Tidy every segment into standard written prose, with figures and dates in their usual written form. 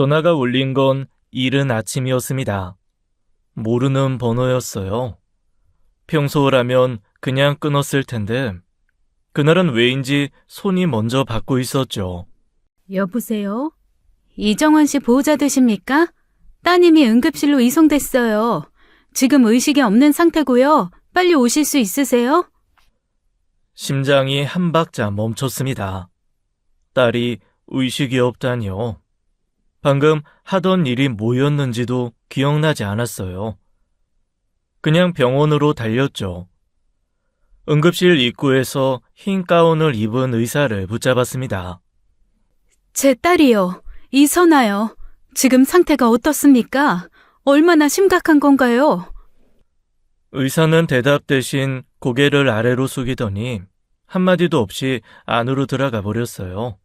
전화가 울린 건 이른 아침이었습니다. 모르는 번호였어요. 평소라면 그냥 끊었을 텐데 그날은 왜인지 손이 먼저 받고 있었죠. 여보세요? 이정원 씨 보호자 되십니까? 따님이 응급실로 이송됐어요. 지금 의식이 없는 상태고요. 빨리 오실 수 있으세요? 심장이 한 박자 멈췄습니다. 딸이 의식이 없다니요. 방금 하던 일이 뭐였는지도 기억나지 않았어요. 그냥 병원으로 달렸죠. 응급실 입구에서 흰 가운을 입은 의사를 붙잡았습니다. 제 딸이요. 이선아요. 지금 상태가 어떻습니까? 얼마나 심각한 건가요? 의사는 대답 대신 고개를 아래로 숙이더니 한마디도 없이 안으로 들어가 버렸어요.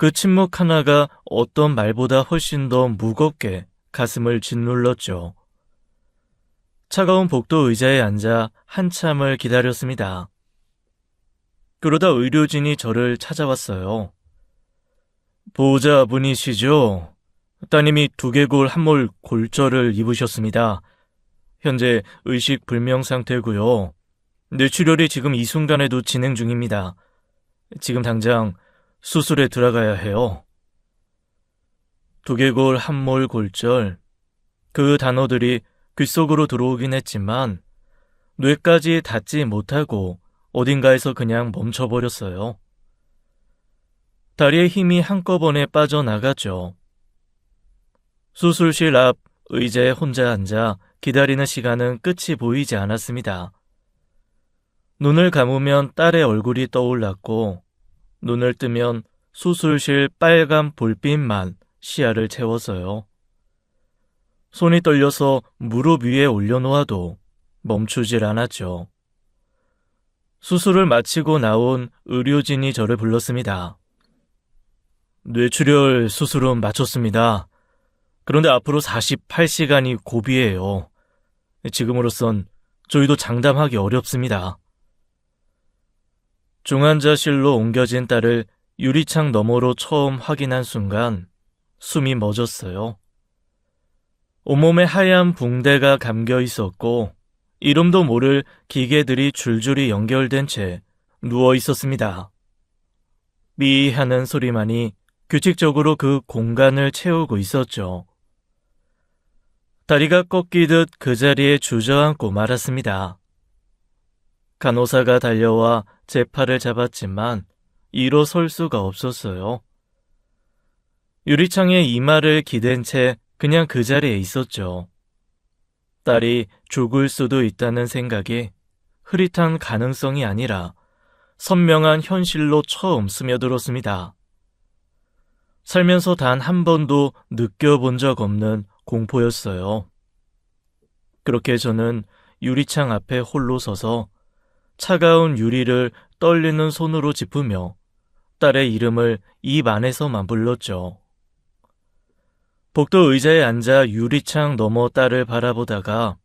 그 침묵 하나가 어떤 말보다 훨씬 더 무겁게 가슴을 짓눌렀죠. 차가운 복도 의자에 앉아 한참을 기다렸습니다. 그러다 의료진이 저를 찾아왔어요. 보호자분이시죠? 따님이 두개골 함몰 골절을 입으셨습니다. 현재 의식 불명 상태고요. 뇌출혈이 지금 이 순간에도 진행 중입니다. 지금 당장 수술에 들어가야 해요. 두개골 함몰 골절, 그 단어들이 귓속으로 들어오긴 했지만 뇌까지 닿지 못하고 어딘가에서 그냥 멈춰버렸어요. 다리에 힘이 한꺼번에 빠져나갔죠. 수술실 앞 의자에 혼자 앉아 기다리는 시간은 끝이 보이지 않았습니다. 눈을 감으면 딸의 얼굴이 떠올랐고 눈을 뜨면 수술실 빨간 불빛만 시야를 채웠어요. 손이 떨려서 무릎 위에 올려놓아도 멈추질 않았죠. 수술을 마치고 나온 의료진이 저를 불렀습니다. 뇌출혈 수술은 마쳤습니다. 그런데 앞으로 48시간이 고비예요. 지금으로선 저희도 장담하기 어렵습니다. 중환자실로 옮겨진 딸을 유리창 너머로 처음 확인한 순간 숨이 멎었어요. 온몸에 하얀 붕대가 감겨 있었고 이름도 모를 기계들이 줄줄이 연결된 채 누워 있었습니다. 삐 하는 소리만이 규칙적으로 그 공간을 채우고 있었죠. 다리가 꺾이듯 그 자리에 주저앉고 말았습니다. 간호사가 달려와 제 팔을 잡았지만 일어설 수가 없었어요. 유리창에 이마를 기댄 채 그냥 그 자리에 있었죠. 딸이 죽을 수도 있다는 생각이 흐릿한 가능성이 아니라 선명한 현실로 처음 스며들었습니다. 살면서 단 한 번도 느껴본 적 없는 공포였어요. 그렇게 저는 유리창 앞에 홀로 서서 차가운 유리를 떨리는 손으로 짚으며 딸의 이름을 입 안에서만 불렀죠. 복도 의자에 앉아 유리창 너머 딸을 바라보다가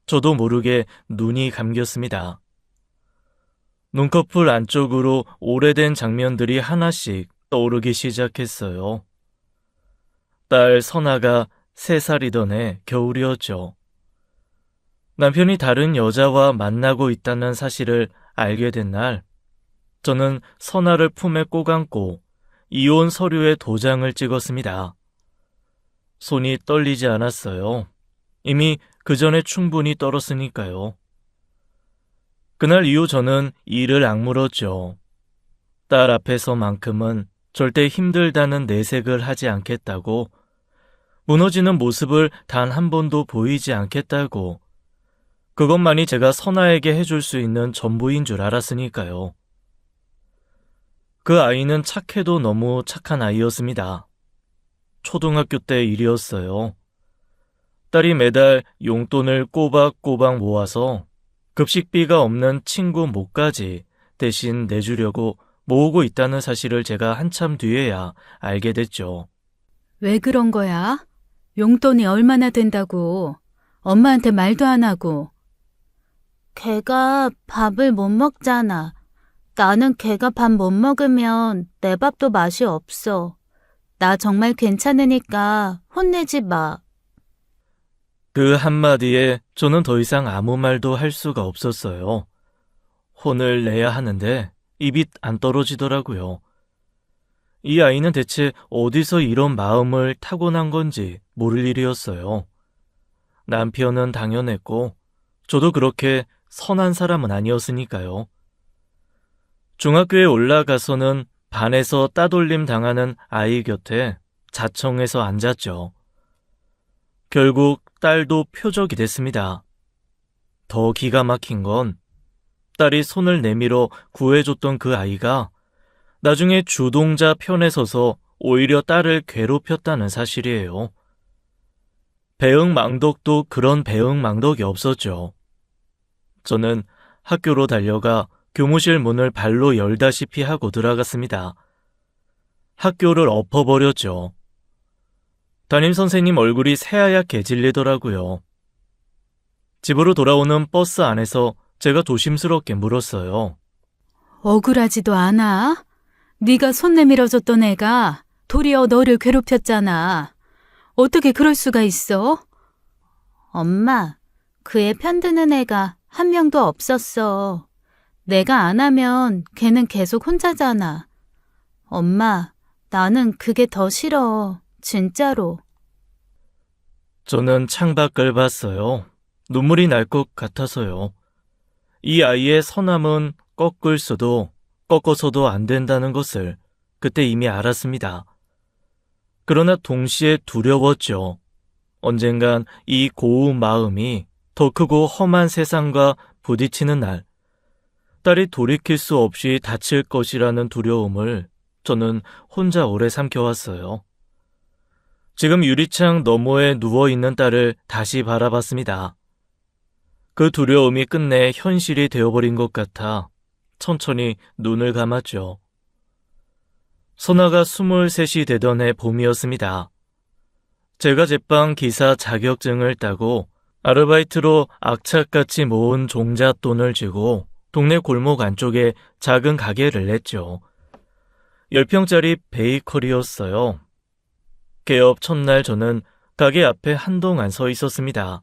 저도 모르게 눈이 감겼습니다. 눈꺼풀 안쪽으로 오래된 장면들이 하나씩 떠오르기 시작했어요. 딸 선아가 3살이던 해 겨울이었죠. 남편이 다른 여자와 만나고 있다는 사실을 알게 된 날, 저는 선아를 품에 꼭 안고 이혼 서류에 도장을 찍었습니다. 손이 떨리지 않았어요. 이미 그 전에 충분히 떨었으니까요. 그날 이후 저는 이를 악물었죠. 딸 앞에서만큼은 절대 힘들다는 내색을 하지 않겠다고, 무너지는 모습을 단 한 번도 보이지 않겠다고, 그것만이 제가 선아에게 해줄 수 있는 전부인 줄 알았으니까요. 그 아이는 착해도 너무 착한 아이였습니다. 초등학교 때 일이었어요. 딸이 매달 용돈을 꼬박꼬박 모아서 급식비가 없는 친구 목까지 대신 내주려고 모으고 있다는 사실을 제가 한참 뒤에야 알게 됐죠. 왜 그런 거야? 용돈이 얼마나 된다고. 엄마한테 말도 안 하고. 걔가 밥을 못 먹잖아. 나는 걔가 밥 못 먹으면 내 밥도 맛이 없어. 나 정말 괜찮으니까 혼내지 마. 그 한마디에 저는 더 이상 아무 말도 할 수가 없었어요. 혼을 내야 하는데 입이 안 떨어지더라고요. 이 아이는 대체 어디서 이런 마음을 타고난 건지 모를 일이었어요. 남편은 당연했고 저도 그렇게 선한 사람은 아니었으니까요. 중학교에 올라가서는 반에서 따돌림 당하는 아이 곁에 자청해서 앉았죠. 결국 딸도 표적이 됐습니다. 더 기가 막힌 건 딸이 손을 내밀어 구해줬던 그 아이가 나중에 주동자 편에 서서 오히려 딸을 괴롭혔다는 사실이에요. 배응망덕도 그런 배응망덕이 없었죠. 저는 학교로 달려가 교무실 문을 발로 열다시피 하고 들어갔습니다. 학교를 엎어버렸죠. 담임선생님 얼굴이 새하얗게 질리더라고요. 집으로 돌아오는 버스 안에서 제가 조심스럽게 물었어요. 억울하지도 않아? 네가 손 내밀어줬던 애가 도리어 너를 괴롭혔잖아. 어떻게 그럴 수가 있어? 엄마, 그 애 편드는 애가 한 명도 없었어. 내가 안 하면 걔는 계속 혼자잖아. 엄마, 나는 그게 더 싫어. 진짜로. 저는 창밖을 봤어요. 눈물이 날 것 같아서요. 이 아이의 선함은 꺾어서도 안 된다는 것을 그때 이미 알았습니다. 그러나 동시에 두려웠죠. 언젠간 이 고운 마음이 더 크고 험한 세상과 부딪히는 날, 딸이 돌이킬 수 없이 다칠 것이라는 두려움을 저는 혼자 오래 삼켜왔어요. 지금 유리창 너머에 누워있는 딸을 다시 바라봤습니다. 그 두려움이 끝내 현실이 되어버린 것 같아 천천히 눈을 감았죠. 선아가 23이 되던 해 봄이었습니다. 제가 제빵 기사 자격증을 따고 아르바이트로 악착같이 모은 종잣돈을 쥐고 동네 골목 안쪽에 작은 가게를 냈죠. 10평짜리 베이커리였어요. 개업 첫날 저는 가게 앞에 한동안 서 있었습니다.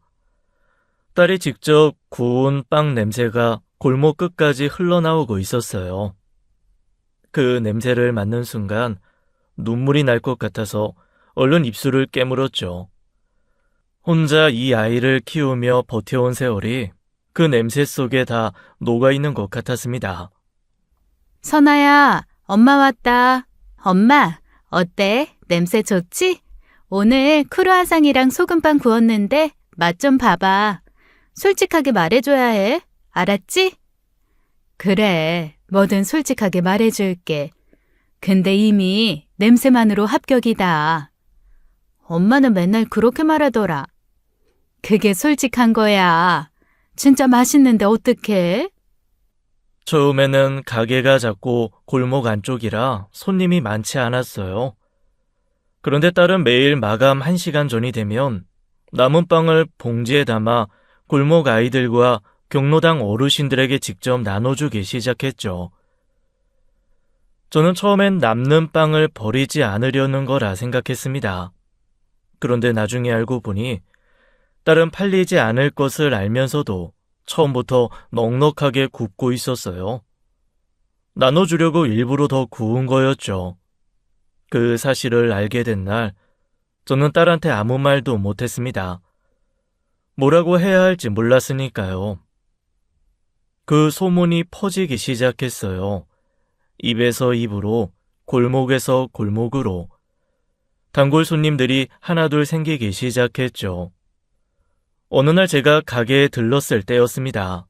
딸이 직접 구운 빵 냄새가 골목 끝까지 흘러나오고 있었어요. 그 냄새를 맡는 순간 눈물이 날 것 같아서 얼른 입술을 깨물었죠. 혼자 이 아이를 키우며 버텨온 세월이 그 냄새 속에 다 녹아있는 것 같았습니다. 선아야, 엄마 왔다. 엄마, 어때? 냄새 좋지? 오늘 크루아상이랑 소금빵 구웠는데 맛 좀 봐봐. 솔직하게 말해줘야 해. 알았지? 그래, 뭐든 솔직하게 말해줄게. 근데 이미 냄새만으로 합격이다. 엄마는 맨날 그렇게 말하더라. 그게 솔직한 거야. 진짜 맛있는데 어떡해? 처음에는 가게가 작고 골목 안쪽이라 손님이 많지 않았어요. 그런데 딸은 매일 마감 1시간 전이 되면 남은 빵을 봉지에 담아 골목 아이들과 경로당 어르신들에게 직접 나눠주기 시작했죠. 저는 처음엔 남는 빵을 버리지 않으려는 거라 생각했습니다. 그런데 나중에 알고 보니 딸은 팔리지 않을 것을 알면서도 처음부터 넉넉하게 굽고 있었어요. 나눠주려고 일부러 더 구운 거였죠. 그 사실을 알게 된 날, 저는 딸한테 아무 말도 못했습니다. 뭐라고 해야 할지 몰랐으니까요. 그 소문이 퍼지기 시작했어요. 입에서 입으로, 골목에서 골목으로. 단골 손님들이 하나둘 생기기 시작했죠. 어느 날 제가 가게에 들렀을 때였습니다.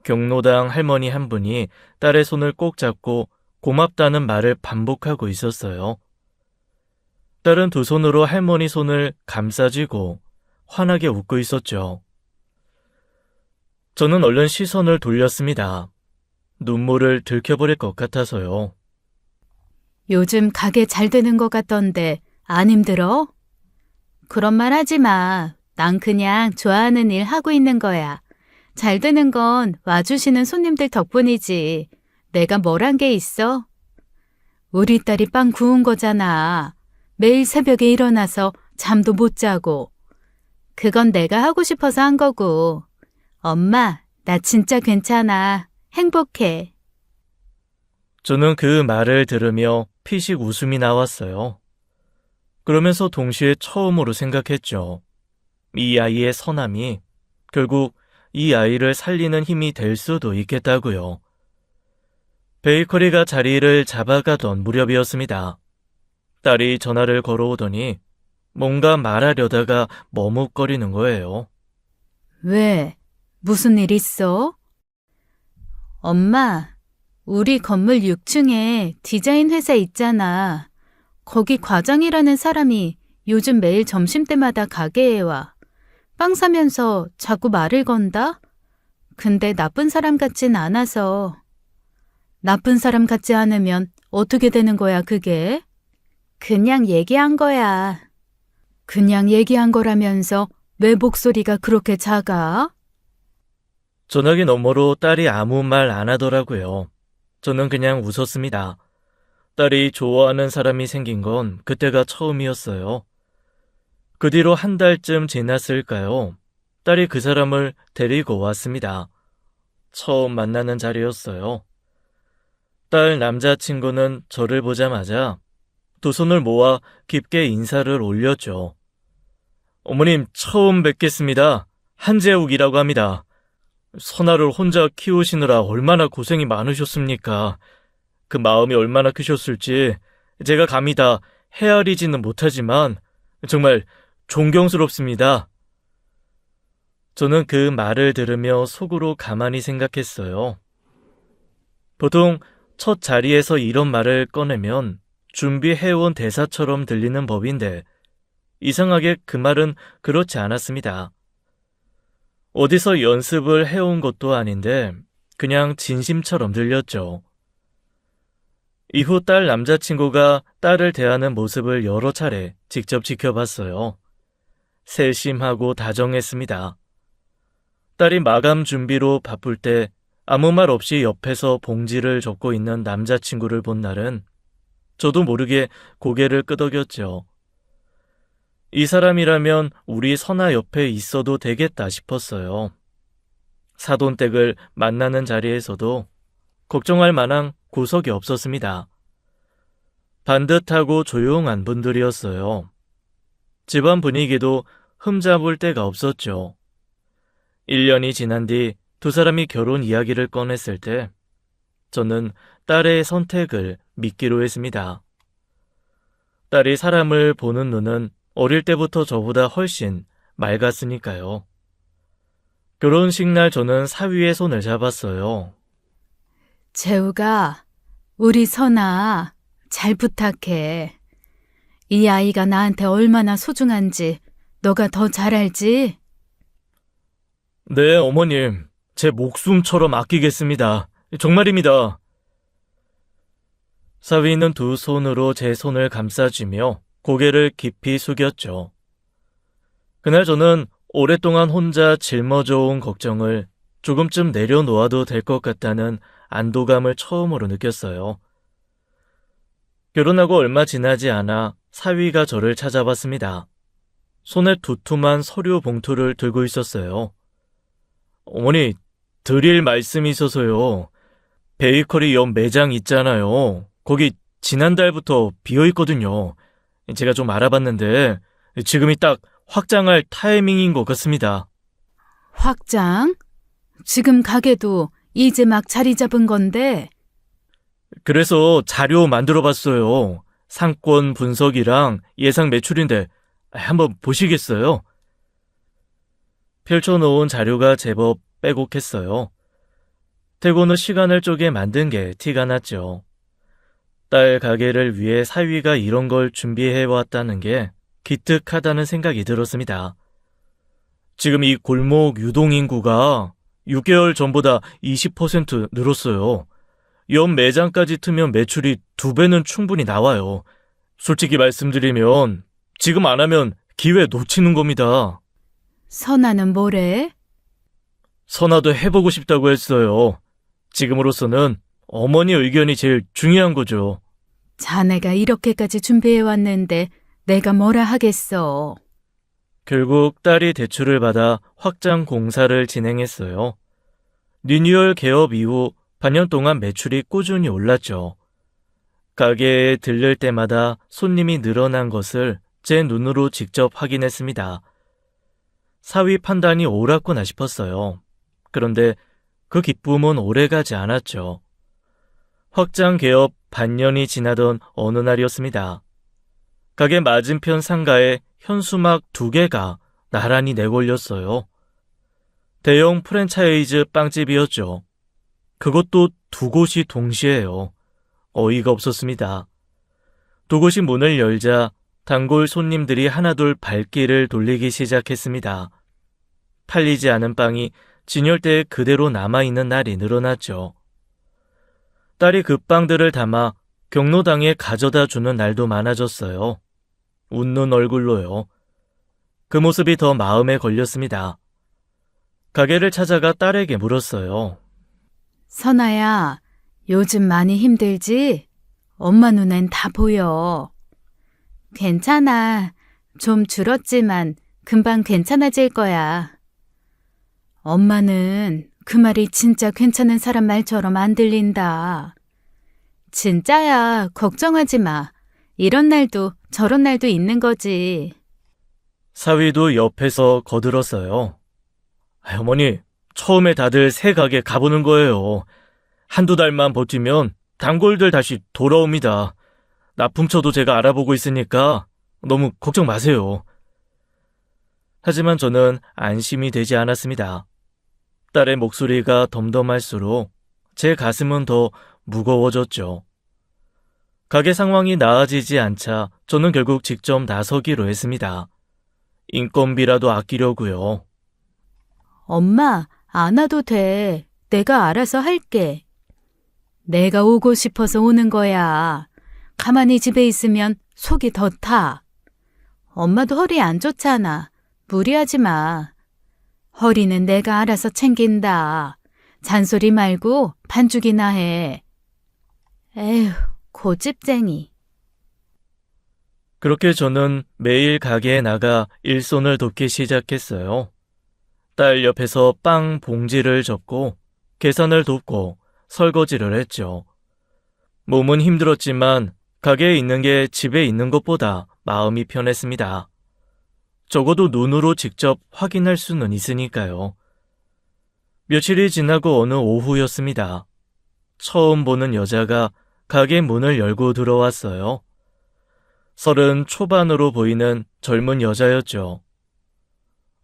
경로당 할머니 한 분이 딸의 손을 꼭 잡고 고맙다는 말을 반복하고 있었어요. 딸은 두 손으로 할머니 손을 감싸쥐고 환하게 웃고 있었죠. 저는 얼른 시선을 돌렸습니다. 눈물을 들켜버릴 것 같아서요. 요즘 가게 잘 되는 것 같던데 안 힘들어? 그런 말 하지 마. 난 그냥 좋아하는 일 하고 있는 거야. 잘 되는 건 와주시는 손님들 덕분이지. 내가 뭘 한 게 있어? 우리 딸이 빵 구운 거잖아. 매일 새벽에 일어나서 잠도 못 자고. 그건 내가 하고 싶어서 한 거고. 엄마, 나 진짜 괜찮아. 행복해. 저는 그 말을 들으며 피식 웃음이 나왔어요. 그러면서 동시에 처음으로 생각했죠. 이 아이의 선함이 결국 이 아이를 살리는 힘이 될 수도 있겠다고요. 베이커리가 자리를 잡아가던 무렵이었습니다. 딸이 전화를 걸어오더니 뭔가 말하려다가 머뭇거리는 거예요. 왜? 무슨 일 있어? 엄마, 우리 건물 6층에 디자인 회사 있잖아. 거기 과장이라는 사람이 요즘 매일 점심때마다 가게에 와. 빵 사면서 자꾸 말을 건다? 근데 나쁜 사람 같진 않아서. 나쁜 사람 같지 않으면 어떻게 되는 거야, 그게? 그냥 얘기한 거야. 그냥 얘기한 거라면서 왜 목소리가 그렇게 작아? 전화기 너머로 딸이 아무 말 안 하더라고요. 저는 그냥 웃었습니다. 딸이 좋아하는 사람이 생긴 건 그때가 처음이었어요. 그 뒤로 한 달쯤 지났을까요? 딸이 그 사람을 데리고 왔습니다. 처음 만나는 자리였어요. 딸 남자친구는 저를 보자마자 두 손을 모아 깊게 인사를 올렸죠. 어머님, 처음 뵙겠습니다. 한재욱이라고 합니다. 선아를 혼자 키우시느라 얼마나 고생이 많으셨습니까? 그 마음이 얼마나 크셨을지 제가 감히 다 헤아리지는 못하지만 정말 존경스럽습니다. 저는 그 말을 들으며 속으로 가만히 생각했어요. 보통 첫 자리에서 이런 말을 꺼내면 준비해온 대사처럼 들리는 법인데 이상하게 그 말은 그렇지 않았습니다. 어디서 연습을 해온 것도 아닌데 그냥 진심처럼 들렸죠. 이후 딸 남자친구가 딸을 대하는 모습을 여러 차례 직접 지켜봤어요. 세심하고 다정했습니다. 딸이 마감 준비로 바쁠 때 아무 말 없이 옆에서 봉지를 접고 있는 남자친구를 본 날은 저도 모르게 고개를 끄덕였죠. 이 사람이라면 우리 선아 옆에 있어도 되겠다 싶었어요. 사돈댁을 만나는 자리에서도 걱정할 만한 구석이 없었습니다. 반듯하고 조용한 분들이었어요. 집안 분위기도 흠잡을 데가 없었죠. 1년이 지난 뒤 두 사람이 결혼 이야기를 꺼냈을 때 저는 딸의 선택을 믿기로 했습니다. 딸이 사람을 보는 눈은 어릴 때부터 저보다 훨씬 맑았으니까요. 결혼식 날 저는 사위의 손을 잡았어요. 재우가, 우리 선아, 잘 부탁해. 이 아이가 나한테 얼마나 소중한지 너가 더 잘 알지? 네, 어머님. 제 목숨처럼 아끼겠습니다. 정말입니다. 사위는 두 손으로 제 손을 감싸주며 고개를 깊이 숙였죠. 그날 저는 오랫동안 혼자 짊어져온 걱정을 조금쯤 내려놓아도 될 것 같다는 안도감을 처음으로 느꼈어요. 결혼하고 얼마 지나지 않아 사위가 저를 찾아봤습니다. 손에 두툼한 서류 봉투를 들고 있었어요. 어머니, 드릴 말씀이 있어서요. 베이커리 옆 매장 있잖아요. 거기 지난달부터 비어있거든요. 제가 좀 알아봤는데 지금이 딱 확장할 타이밍인 것 같습니다. 확장? 지금 가게도 이제 막 자리 잡은 건데. 그래서 자료 만들어봤어요. 상권 분석이랑 예상 매출인데 한번 보시겠어요? 펼쳐놓은 자료가 제법 빼곡했어요. 퇴근 후 시간을 쪼개 만든 게 티가 났죠. 딸 가게를 위해 사위가 이런 걸 준비해왔다는 게 기특하다는 생각이 들었습니다. 지금 이 골목 유동인구가 6개월 전보다 20% 늘었어요. 옆 매장까지 트면 매출이 2배는 충분히 나와요. 솔직히 말씀드리면 지금 안 하면 기회 놓치는 겁니다. 선아는 뭐래? 선아도 해보고 싶다고 했어요. 지금으로서는 어머니 의견이 제일 중요한 거죠. 자네가 이렇게까지 준비해왔는데 내가 뭐라 하겠어. 결국 딸이 대출을 받아 확장 공사를 진행했어요. 리뉴얼 개업 이후 반년 동안 매출이 꾸준히 올랐죠. 가게에 들를 때마다 손님이 늘어난 것을 제 눈으로 직접 확인했습니다. 사위 판단이 옳았구나 싶었어요. 그런데 그 기쁨은 오래가지 않았죠. 확장 개업 반년이 지나던 어느 날이었습니다. 가게 맞은편 상가에 현수막 2개가 나란히 내걸렸어요. 대형 프랜차이즈 빵집이었죠. 그것도 2곳이 동시에요. 어이가 없었습니다. 2곳이 문을 열자 단골 손님들이 하나둘 발길을 돌리기 시작했습니다. 팔리지 않은 빵이 진열대에 그대로 남아있는 날이 늘어났죠. 딸이 그 빵들을 담아 경로당에 가져다 주는 날도 많아졌어요. 웃는 얼굴로요. 그 모습이 더 마음에 걸렸습니다. 가게를 찾아가 딸에게 물었어요. 선아야, 요즘 많이 힘들지? 엄마 눈엔 다 보여. 괜찮아. 좀 줄었지만 금방 괜찮아질 거야. 엄마는 그 말이 진짜 괜찮은 사람 말처럼 안 들린다. 진짜야, 걱정하지 마. 이런 날도 저런 날도 있는 거지. 사위도 옆에서 거들었어요. 어머니, 처음에 다들 새 가게 가보는 거예요. 한두 달만 버티면 단골들 다시 돌아옵니다. 납품처도 제가 알아보고 있으니까 너무 걱정 마세요. 하지만 저는 안심이 되지 않았습니다. 딸의 목소리가 덤덤할수록 제 가슴은 더 무거워졌죠. 가게 상황이 나아지지 않자 저는 결국 직접 나서기로 했습니다. 인건비라도 아끼려고요. 엄마, 안 와도 돼. 내가 알아서 할게. 내가 오고 싶어서 오는 거야. 가만히 집에 있으면 속이 더 타. 엄마도 허리 안 좋잖아. 무리하지 마. 허리는 내가 알아서 챙긴다. 잔소리 말고 반죽이나 해. 에휴, 고집쟁이. 그렇게 저는 매일 가게에 나가 일손을 돕기 시작했어요. 딸 옆에서 빵 봉지를 접고 계산을 돕고 설거지를 했죠. 몸은 힘들었지만 가게에 있는 게 집에 있는 것보다 마음이 편했습니다. 적어도 눈으로 직접 확인할 수는 있으니까요. 며칠이 지나고 어느 오후였습니다. 처음 보는 여자가 가게 문을 열고 들어왔어요. 30 초반으로 보이는 젊은 여자였죠.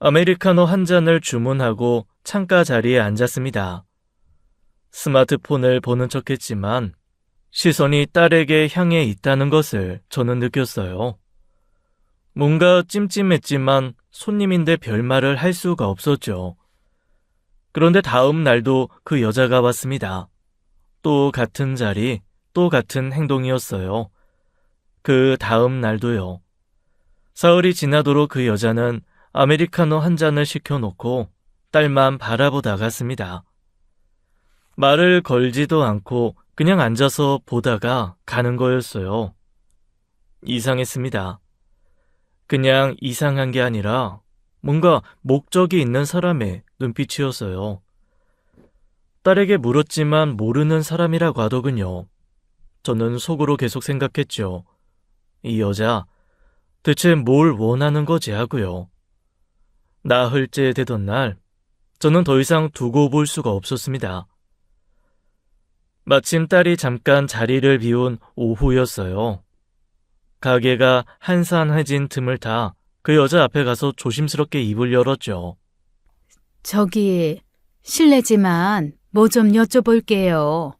아메리카노 한 잔을 주문하고 창가 자리에 앉았습니다. 스마트폰을 보는 척했지만 시선이 딸에게 향해 있다는 것을 저는 느꼈어요. 뭔가 찜찜했지만 손님인데 별말을 할 수가 없었죠. 그런데 다음 날도 그 여자가 왔습니다. 또 같은 자리, 또 같은 행동이었어요. 그 다음 날도요. 사흘이 지나도록 그 여자는 아메리카노 한 잔을 시켜놓고 딸만 바라보다 갔습니다. 말을 걸지도 않고 그냥 앉아서 보다가 가는 거였어요. 이상했습니다. 그냥 이상한 게 아니라 뭔가 목적이 있는 사람의 눈빛이었어요. 딸에게 물었지만 모르는 사람이라고 하더군요. 저는 속으로 계속 생각했죠. 이 여자 대체 뭘 원하는 거지 하고요. 나흘째 되던 날 저는 더 이상 두고 볼 수가 없었습니다. 마침 딸이 잠깐 자리를 비운 오후였어요. 가게가 한산해진 틈을 타 그 여자 앞에 가서 조심스럽게 입을 열었죠. 저기, 실례지만 뭐 좀 여쭤볼게요.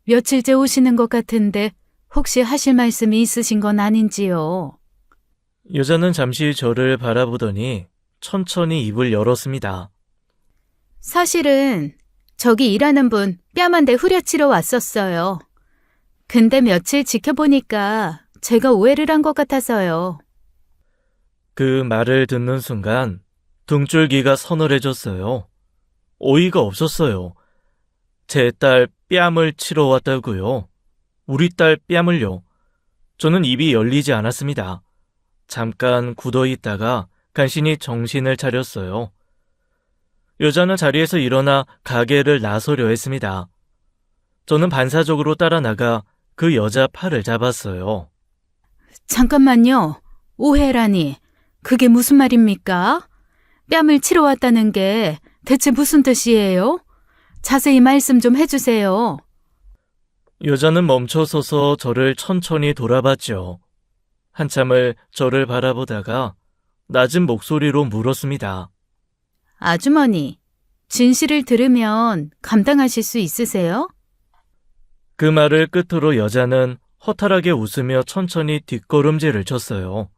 며칠째 오시는 것 같은데 혹시 하실 말씀이 있으신 건 아닌지요? 여자는 잠시 저를 바라보더니 천천히 입을 열었습니다. 사실은 저기 일하는 분 뺨 한 대 후려치러 왔었어요. 근데 며칠 지켜보니까 제가 오해를 한 것 같아서요. 그 말을 듣는 순간 등줄기가 서늘해졌어요. 어이가 없었어요. 제 딸 뺨을 치러 왔다고요. 우리 딸 뺨을요. 저는 입이 열리지 않았습니다. 잠깐 굳어 있다가 간신히 정신을 차렸어요. 여자는 자리에서 일어나 가게를 나서려 했습니다. 저는 반사적으로 따라 나가 그 여자 팔을 잡았어요. 잠깐만요. 오해라니. 그게 무슨 말입니까? 뺨을 치러 왔다는 게 대체 무슨 뜻이에요? 자세히 말씀 좀 해주세요. 여자는 멈춰서서 저를 천천히 돌아봤죠. 한참을 저를 바라보다가 낮은 목소리로 물었습니다. 아주머니, 진실을 들으면 감당하실 수 있으세요? 그 말을 끝으로 여자는 허탈하게 웃으며 천천히 뒷걸음질을 쳤어요.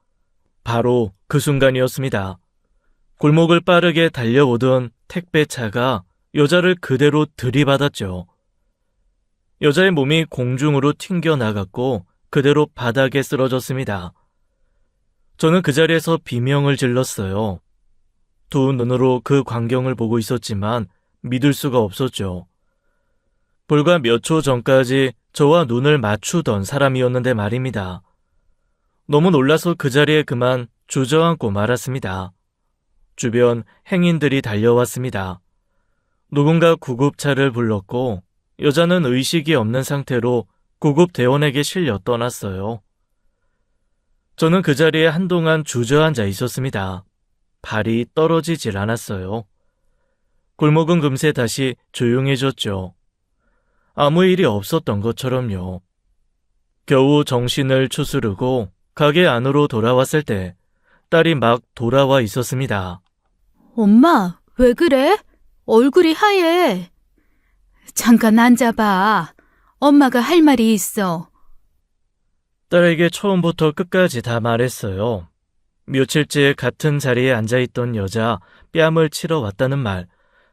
바로 그 순간이었습니다. 골목을 빠르게 달려오던 택배차가 여자를 그대로 들이받았죠. 여자의 몸이 공중으로 튕겨나갔고 그대로 바닥에 쓰러졌습니다. 저는 그 자리에서 비명을 질렀어요. 두 눈으로 그 광경을 보고 있었지만 믿을 수가 없었죠. 불과 몇 초 전까지 저와 눈을 맞추던 사람이었는데 말입니다. 너무 놀라서 그 자리에 그만 주저앉고 말았습니다. 주변 행인들이 달려왔습니다. 누군가 구급차를 불렀고 여자는 의식이 없는 상태로 구급대원에게 실려 떠났어요. 저는 그 자리에 한동안 주저앉아 있었습니다. 발이 떨어지질 않았어요. 골목은 금세 다시 조용해졌죠. 아무 일이 없었던 것처럼요. 겨우 정신을 추스르고 가게 안으로 돌아왔을 때 딸이 막 돌아와 있었습니다. 엄마, 왜 그래? 얼굴이 하얘. 잠깐 앉아봐. 엄마가 할 말이 있어. 딸에게 처음부터 끝까지 다 말했어요. 며칠째 같은 자리에 앉아있던 여자 뺨을 치러 왔다는 말,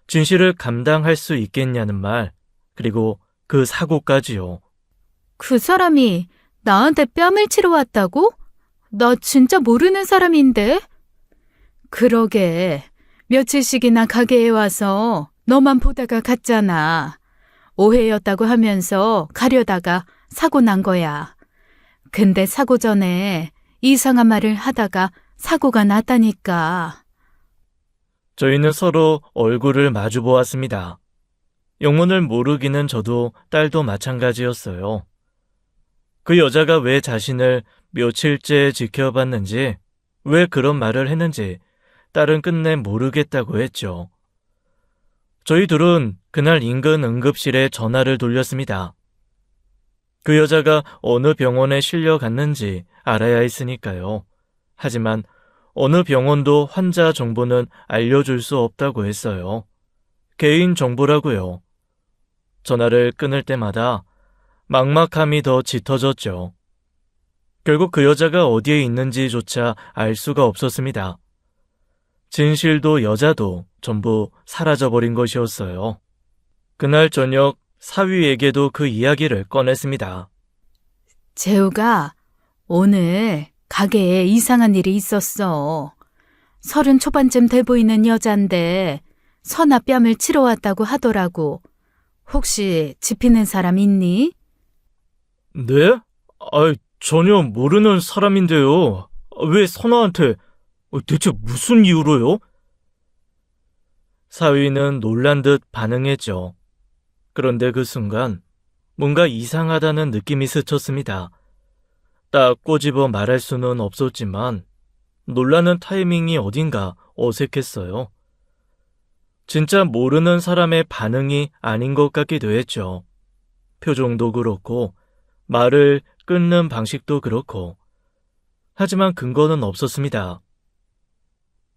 진실을 감당할 수 있겠냐는 말, 그리고 그 사고까지요. 그 사람이 나한테 뺨을 치러 왔다고? 나 진짜 모르는 사람인데? 그러게, 며칠씩이나 가게에 와서 너만 보다가 갔잖아. 오해였다고 하면서 가려다가 사고 난 거야. 근데 사고 전에 이상한 말을 하다가 사고가 났다니까. 저희는 서로 얼굴을 마주 보았습니다. 영문을 모르기는 저도 딸도 마찬가지였어요. 그 여자가 왜 자신을 며칠째 지켜봤는지, 왜 그런 말을 했는지 딸은 끝내 모르겠다고 했죠. 저희 둘은 그날 인근 응급실에 전화를 돌렸습니다. 그 여자가 어느 병원에 실려갔는지 알아야 했으니까요. 하지만 어느 병원도 환자 정보는 알려줄 수 없다고 했어요. 개인 정보라고요. 전화를 끊을 때마다 막막함이 더 짙어졌죠. 결국 그 여자가 어디에 있는지조차 알 수가 없었습니다. 진실도 여자도 전부 사라져버린 것이었어요. 그날 저녁 사위에게도 그 이야기를 꺼냈습니다. 재우가 오늘 가게에 이상한 일이 있었어. 30 초반쯤 돼 보이는 여잔데 선아 뺨을 치러 왔다고 하더라고. 혹시 짚히는 사람 있니? 네? 전혀 모르는 사람인데요. 왜 선아한테 대체 무슨 이유로요? 사위는 놀란 듯 반응했죠. 그런데 그 순간 뭔가 이상하다는 느낌이 스쳤습니다. 딱 꼬집어 말할 수는 없었지만 놀라는 타이밍이 어딘가 어색했어요. 진짜 모르는 사람의 반응이 아닌 것 같기도 했죠. 표정도 그렇고 말을 끊는 방식도 그렇고. 하지만 근거는 없었습니다.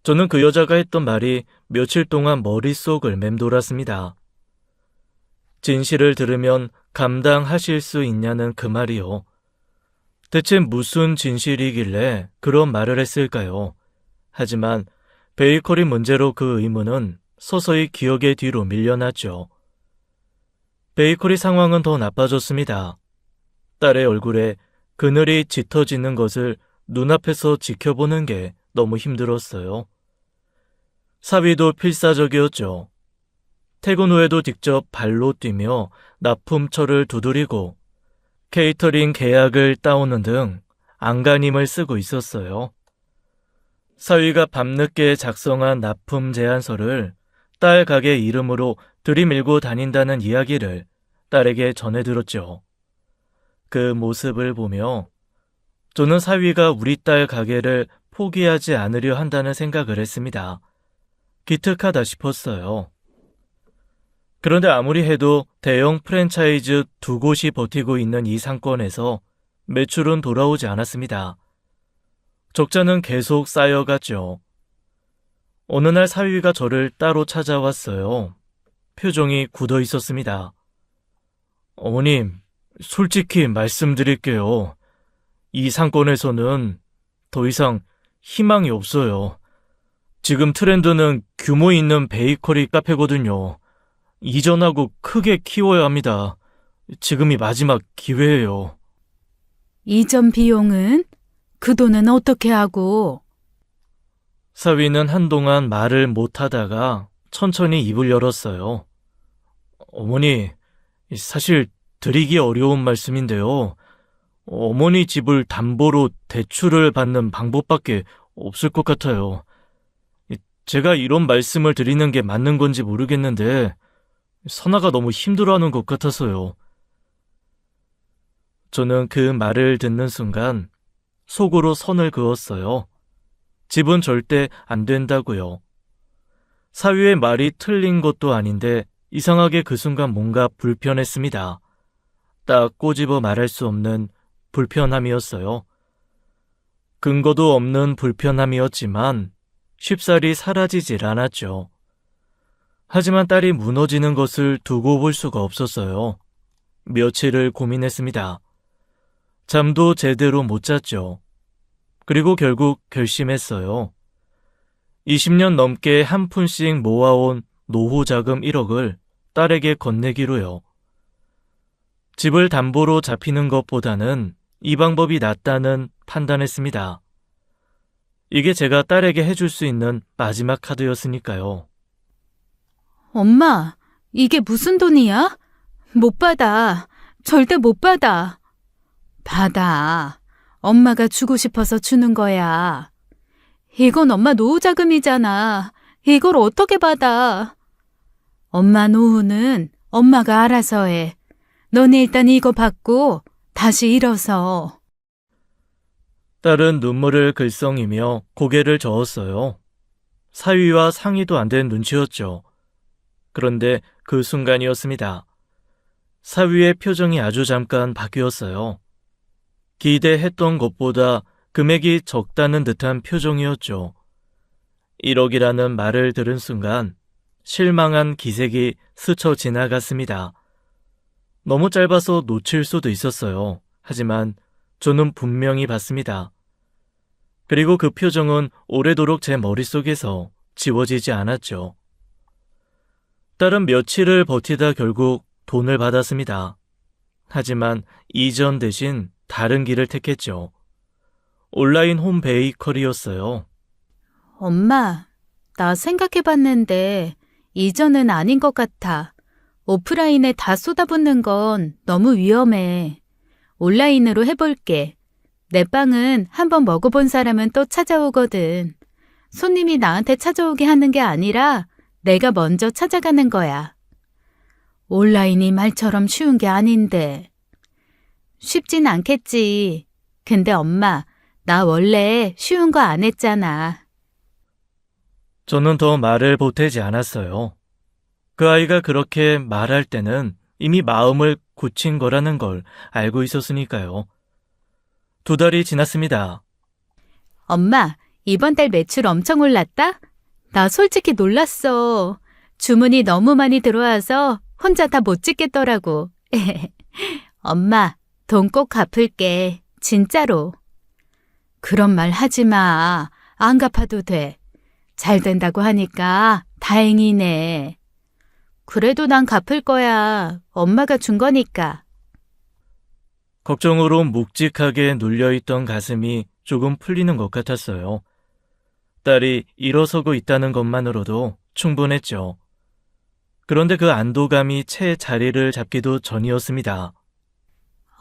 저는 그 여자가 했던 말이 며칠 동안 머릿속을 맴돌았습니다. 진실을 들으면 감당하실 수 있냐는 그 말이요. 대체 무슨 진실이길래 그런 말을 했을까요? 하지만 베이커리 문제로 그 의문은 서서히 기억의 뒤로 밀려났죠. 베이커리 상황은 더 나빠졌습니다. 딸의 얼굴에 그늘이 짙어지는 것을 눈앞에서 지켜보는 게 너무 힘들었어요. 사위도 필사적이었죠. 퇴근 후에도 직접 발로 뛰며 납품처를 두드리고 케이터링 계약을 따오는 등 안간힘을 쓰고 있었어요. 사위가 밤늦게 작성한 납품 제안서를 딸 가게 이름으로 들이밀고 다닌다는 이야기를 딸에게 전해들었죠. 그 모습을 보며 저는 사위가 우리 딸 가게를 포기하지 않으려 한다는 생각을 했습니다. 기특하다 싶었어요. 그런데 아무리 해도 대형 프랜차이즈 2곳이 버티고 있는 이 상권에서 매출은 돌아오지 않았습니다. 적자는 계속 쌓여갔죠. 어느 날 사위가 저를 따로 찾아왔어요. 표정이 굳어 있었습니다. 어머님, 솔직히 말씀드릴게요. 이 상권에서는 더 이상 희망이 없어요. 지금 트렌드는 규모 있는 베이커리 카페거든요. 이전하고 크게 키워야 합니다. 지금이 마지막 기회예요. 이전 비용은? 그 돈은 어떻게 하고? 사위는 한동안 말을 못하다가 천천히 입을 열었어요. 어머니, 사실 드리기 어려운 말씀인데요. 어머니 집을 담보로 대출을 받는 방법밖에 없을 것 같아요. 제가 이런 말씀을 드리는 게 맞는 건지 모르겠는데 선아가 너무 힘들어하는 것 같아서요. 저는 그 말을 듣는 순간 속으로 선을 그었어요. 집은 절대 안 된다고요. 사위의 말이 틀린 것도 아닌데 이상하게 그 순간 뭔가 불편했습니다. 딱 꼬집어 말할 수 없는 불편함이었어요. 근거도 없는 불편함이었지만 쉽사리 사라지질 않았죠. 하지만 딸이 무너지는 것을 두고 볼 수가 없었어요. 며칠을 고민했습니다. 잠도 제대로 못 잤죠. 그리고 결국 결심했어요. 20년 넘게 한 푼씩 모아온 노후 자금 1억을 딸에게 건네기로요. 집을 담보로 잡히는 것보다는 이 방법이 낫다는 판단했습니다. 이게 제가 딸에게 해줄 수 있는 마지막 카드였으니까요. 엄마, 이게 무슨 돈이야? 못 받아. 절대 못 받아. 받아. 엄마가 주고 싶어서 주는 거야. 이건 엄마 노후 자금이잖아. 이걸 어떻게 받아? 엄마 노후는 엄마가 알아서 해. 너네 일단 이거 받고 다시 일어서. 딸은 눈물을 글썽이며 고개를 저었어요. 사위와 상의도 안 된 눈치였죠. 그런데 그 순간이었습니다. 사위의 표정이 아주 잠깐 바뀌었어요. 기대했던 것보다 금액이 적다는 듯한 표정이었죠. 1억이라는 말을 들은 순간 실망한 기색이 스쳐 지나갔습니다. 너무 짧아서 놓칠 수도 있었어요. 하지만 저는 분명히 봤습니다. 그리고 그 표정은 오래도록 제 머릿속에서 지워지지 않았죠. 딸은 며칠을 버티다 결국 돈을 받았습니다. 하지만 이전 대신 다른 길을 택했죠. 온라인 홈 베이커리였어요. 엄마, 나 생각해봤는데 이전은 아닌 것 같아. 오프라인에 다 쏟아붓는 건 너무 위험해. 온라인으로 해볼게. 내 빵은 한번 먹어본 사람은 또 찾아오거든. 손님이 나한테 찾아오게 하는 게 아니라 내가 먼저 찾아가는 거야. 온라인이 말처럼 쉬운 게 아닌데. 쉽진 않겠지. 근데 엄마, 나 원래 쉬운 거 안 했잖아. 저는 더 말을 보태지 않았어요. 그 아이가 그렇게 말할 때는 이미 마음을 굳힌 거라는 걸 알고 있었으니까요. 2달이 지났습니다. 엄마, 이번 달 매출 엄청 올랐다? 나 솔직히 놀랐어. 주문이 너무 많이 들어와서 혼자 다 못 찍겠더라고. 엄마, 돈 꼭 갚을게. 진짜로. 그런 말 하지 마. 안 갚아도 돼. 잘 된다고 하니까 다행이네. 그래도 난 갚을 거야. 엄마가 준 거니까. 걱정으로 묵직하게 눌려있던 가슴이 조금 풀리는 것 같았어요. 딸이 일어서고 있다는 것만으로도 충분했죠. 그런데 그 안도감이 채 자리를 잡기도 전이었습니다.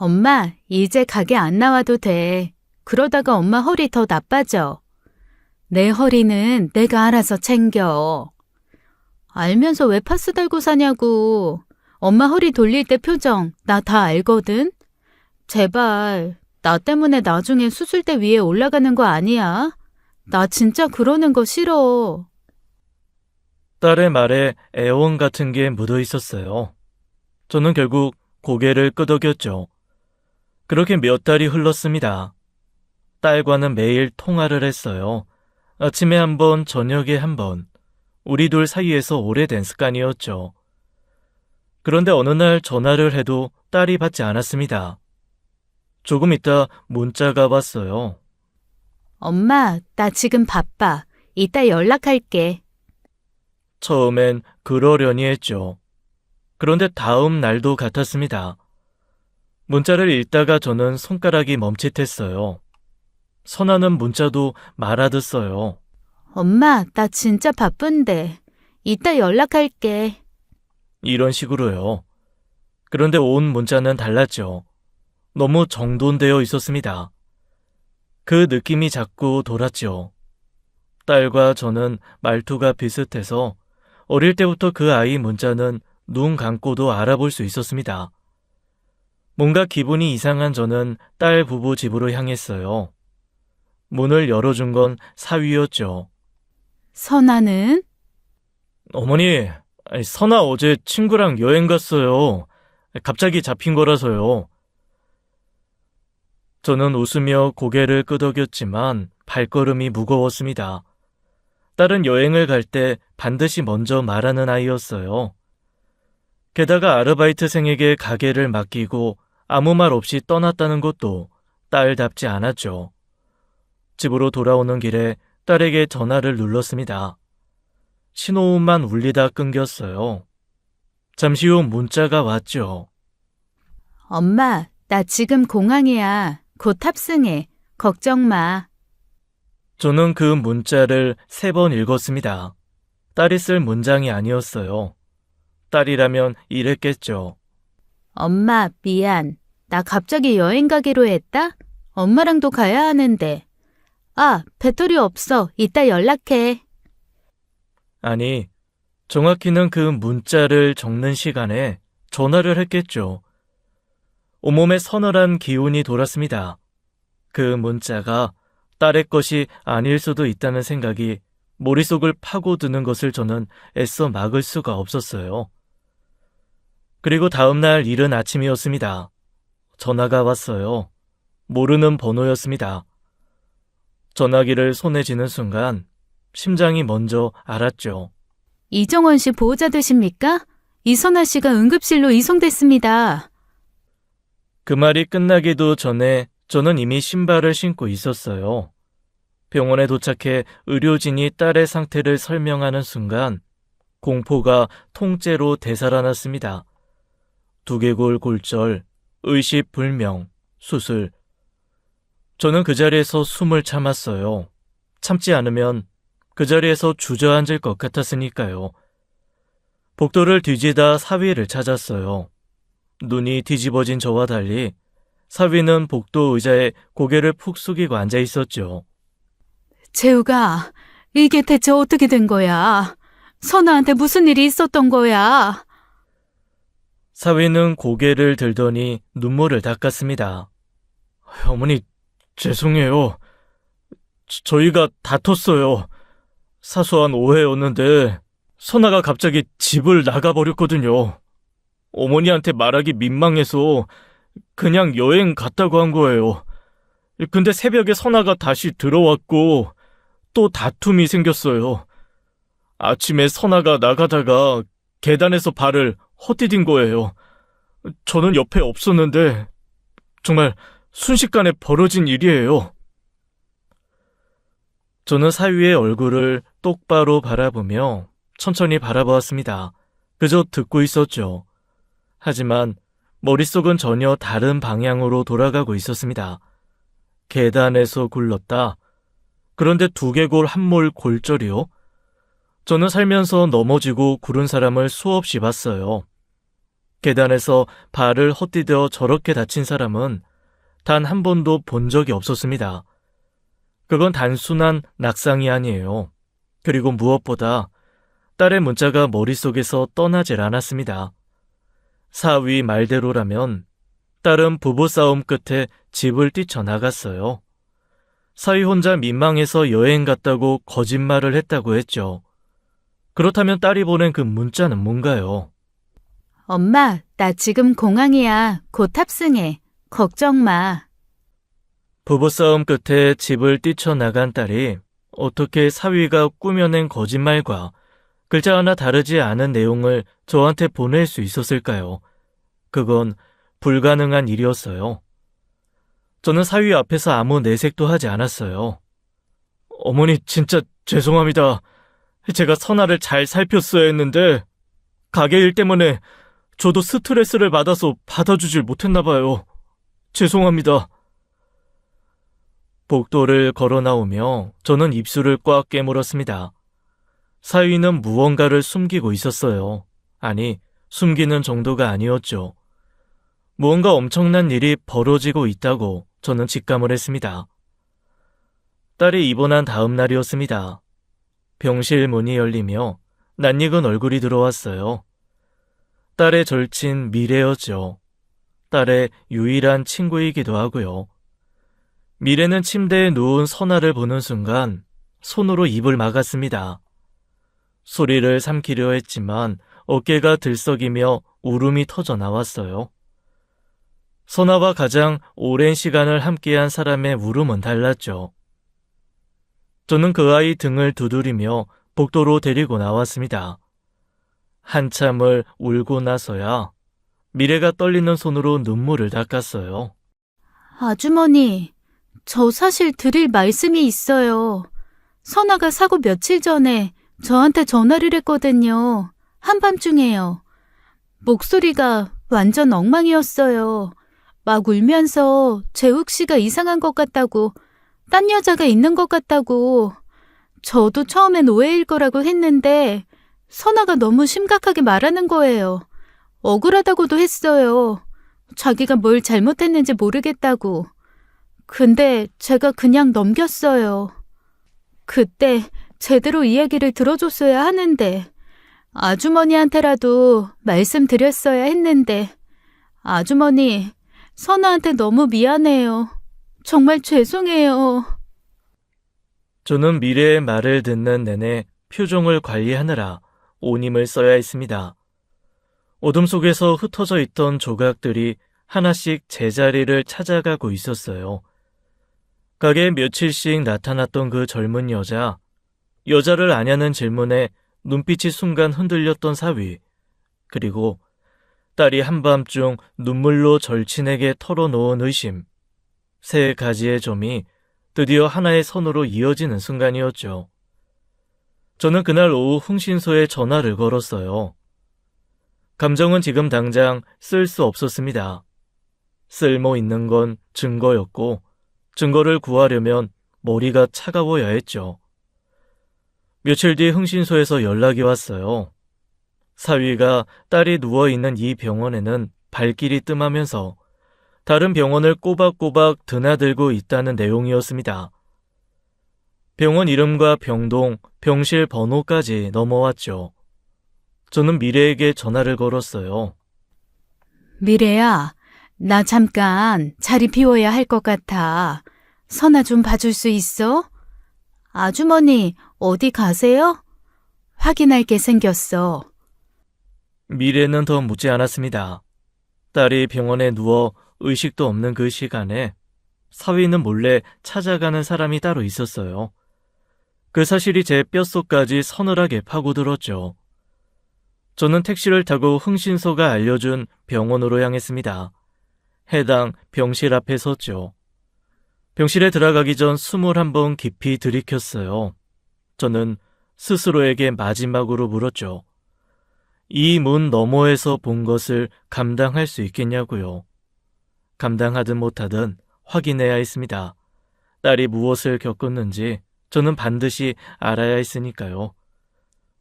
엄마, 이제 가게 안 나와도 돼. 그러다가 엄마 허리 더 나빠져. 내 허리는 내가 알아서 챙겨. 알면서 왜 파스 달고 사냐고. 엄마 허리 돌릴 때 표정 나 다 알거든. 제발, 나 때문에 나중에 수술대 위에 올라가는 거 아니야? 나 진짜 그러는 거 싫어. 딸의 말에 애원 같은 게 묻어 있었어요. 저는 결국 고개를 끄덕였죠. 그렇게 몇 달이 흘렀습니다. 딸과는 매일 통화를 했어요. 아침에 한 번, 저녁에 한 번. 우리 둘 사이에서 오래된 습관이었죠. 그런데 어느 날 전화를 해도 딸이 받지 않았습니다. 조금 있다 문자가 왔어요. 엄마, 나 지금 바빠. 이따 연락할게. 처음엔 그러려니 했죠. 그런데 다음 날도 같았습니다. 문자를 읽다가 저는 손가락이 멈칫했어요. 선아는 문자도 말아듣어요. 엄마, 나 진짜 바쁜데. 이따 연락할게. 이런 식으로요. 그런데 온 문자는 달랐죠. 너무 정돈되어 있었습니다. 그 느낌이 자꾸 돌았죠. 딸과 저는 말투가 비슷해서 어릴 때부터 그 아이 문자는 눈 감고도 알아볼 수 있었습니다. 뭔가 기분이 이상한 저는 딸 부부 집으로 향했어요. 문을 열어준 건 사위였죠. 선아는? 어머니, 선아 어제 친구랑 여행 갔어요. 갑자기 잡힌 거라서요. 저는 웃으며 고개를 끄덕였지만 발걸음이 무거웠습니다. 딸은 여행을 갈 때 반드시 먼저 말하는 아이였어요. 게다가 아르바이트생에게 가게를 맡기고 아무 말 없이 떠났다는 것도 딸답지 않았죠. 집으로 돌아오는 길에 딸에게 전화를 눌렀습니다. 신호음만 울리다 끊겼어요. 잠시 후 문자가 왔죠. 엄마, 나 지금 공항이야. 곧 탑승해. 걱정 마. 저는 그 문자를 3번 읽었습니다. 딸이 쓸 문장이 아니었어요. 딸이라면 이랬겠죠. 엄마, 미안. 나 갑자기 여행 가기로 했다? 엄마랑도 가야 하는데. 아, 배터리 없어. 이따 연락해. 아니, 정확히는 그 문자를 적는 시간에 전화를 했겠죠. 온몸에 서늘한 기운이 돌았습니다. 그 문자가 딸의 것이 아닐 수도 있다는 생각이 머릿속을 파고드는 것을 저는 애써 막을 수가 없었어요. 그리고 다음날 이른 아침이었습니다. 전화가 왔어요. 모르는 번호였습니다. 전화기를 손에 쥐는 순간 심장이 먼저 알았죠. 이정원 씨 보호자 되십니까? 이선아 씨가 응급실로 이송됐습니다. 그 말이 끝나기도 전에 저는 이미 신발을 신고 있었어요. 병원에 도착해 의료진이 딸의 상태를 설명하는 순간 공포가 통째로 되살아났습니다. 두개골 골절, 의식불명, 수술. 저는 그 자리에서 숨을 참았어요. 참지 않으면 그 자리에서 주저앉을 것 같았으니까요. 복도를 뒤지다 사위를 찾았어요. 눈이 뒤집어진 저와 달리 사위는 복도 의자에 고개를 푹 숙이고 앉아 있었죠. 재우가, 이게 대체 어떻게 된 거야? 선아한테 무슨 일이 있었던 거야? 사위는 고개를 들더니 눈물을 닦았습니다. 어머니, 죄송해요. 저희가 다퉜어요. 사소한 오해였는데 선아가 갑자기 집을 나가버렸거든요. 어머니한테 말하기 민망해서 그냥 여행 갔다고 한 거예요. 근데 새벽에 선아가 다시 들어왔고 또 다툼이 생겼어요. 아침에 선아가 나가다가 계단에서 발을 헛디딘 거예요. 저는 옆에 없었는데 정말 순식간에 벌어진 일이에요. 저는 사위의 얼굴을 똑바로 바라보며 천천히 바라보았습니다. 그저 듣고 있었죠. 하지만 머릿속은 전혀 다른 방향으로 돌아가고 있었습니다. 계단에서 굴렀다. 그런데 두개골 한몰 골절이요? 저는 살면서 넘어지고 구른 사람을 수없이 봤어요. 계단에서 발을 헛디뎌 저렇게 다친 사람은 단 한 번도 본 적이 없었습니다. 그건 단순한 낙상이 아니에요. 그리고 무엇보다 딸의 문자가 머릿속에서 떠나질 않았습니다. 사위 말대로라면 딸은 부부싸움 끝에 집을 뛰쳐나갔어요. 사위 혼자 민망해서 여행 갔다고 거짓말을 했다고 했죠. 그렇다면 딸이 보낸 그 문자는 뭔가요? 엄마, 나 지금 공항이야. 곧 탑승해. 걱정 마. 부부싸움 끝에 집을 뛰쳐나간 딸이 어떻게 사위가 꾸며낸 거짓말과 글자 하나 다르지 않은 내용을 저한테 보낼 수 있었을까요? 그건 불가능한 일이었어요. 저는 사위 앞에서 아무 내색도 하지 않았어요. 어머니 진짜 죄송합니다. 제가 선아를 잘 살폈어야 했는데 가게 일 때문에 저도 스트레스를 받아서 받아주질 못했나 봐요. 죄송합니다. 복도를 걸어 나오며 저는 입술을 꽉 깨물었습니다. 사위는 무언가를 숨기고 있었어요. 아니, 숨기는 정도가 아니었죠. 무언가 엄청난 일이 벌어지고 있다고 저는 직감을 했습니다. 딸이 입원한 다음 날이었습니다. 병실 문이 열리며 낯익은 얼굴이 들어왔어요. 딸의 절친 미래였죠. 딸의 유일한 친구이기도 하고요. 미래는 침대에 누운 선아를 보는 순간 손으로 입을 막았습니다. 소리를 삼키려 했지만 어깨가 들썩이며 울음이 터져 나왔어요. 선아와 가장 오랜 시간을 함께한 사람의 울음은 달랐죠. 저는 그 아이 등을 두드리며 복도로 데리고 나왔습니다. 한참을 울고 나서야 미래가 떨리는 손으로 눈물을 닦았어요. 아주머니, 저 사실 드릴 말씀이 있어요. 선아가 사고 며칠 전에 저한테 전화를 했거든요. 한밤중에요. 목소리가 완전 엉망이었어요. 막 울면서 재욱 씨가 이상한 것 같다고, 딴 여자가 있는 것 같다고. 저도 처음엔 오해일 거라고 했는데 선아가 너무 심각하게 말하는 거예요. 억울하다고도 했어요. 자기가 뭘 잘못했는지 모르겠다고. 근데 제가 그냥 넘겼어요. 그때 제대로 이야기를 들어줬어야 하는데, 아주머니한테라도 말씀드렸어야 했는데, 아주머니, 선아한테 너무 미안해요. 정말 죄송해요. 저는 미래의 말을 듣는 내내 표정을 관리하느라 온 힘을 써야 했습니다. 어둠 속에서 흩어져 있던 조각들이 하나씩 제자리를 찾아가고 있었어요. 가게에 며칠씩 나타났던 그 젊은 여자를 아냐는 질문에 눈빛이 순간 흔들렸던 사위, 그리고 딸이 한밤중 눈물로 절친에게 털어놓은 의심, 세 가지의 점이 드디어 하나의 선으로 이어지는 순간이었죠. 저는 그날 오후 흥신소에 전화를 걸었어요. 감정은 지금 당장 쓸 수 없었습니다. 쓸모 있는 건 증거였고, 증거를 구하려면 머리가 차가워야 했죠. 며칠 뒤 흥신소에서 연락이 왔어요. 사위가 딸이 누워있는 이 병원에는 발길이 뜸하면서 다른 병원을 꼬박꼬박 드나들고 있다는 내용이었습니다. 병원 이름과 병동, 병실 번호까지 넘어왔죠. 저는 미래에게 전화를 걸었어요. 미래야, 나 잠깐 자리 비워야 할 것 같아. 선아 좀 봐줄 수 있어? 아주머니, 어디 가세요? 확인할 게 생겼어. 미래는 더 묻지 않았습니다. 딸이 병원에 누워 의식도 없는 그 시간에 사위는 몰래 찾아가는 사람이 따로 있었어요. 그 사실이 제 뼛속까지 서늘하게 파고들었죠. 저는 택시를 타고 흥신소가 알려준 병원으로 향했습니다. 해당 병실 앞에 섰죠. 병실에 들어가기 전 21번 깊이 들이켰어요. 저는 스스로에게 마지막으로 물었죠. 이 문 너머에서 본 것을 감당할 수 있겠냐고요. 감당하든 못하든 확인해야 했습니다. 딸이 무엇을 겪었는지 저는 반드시 알아야 했으니까요.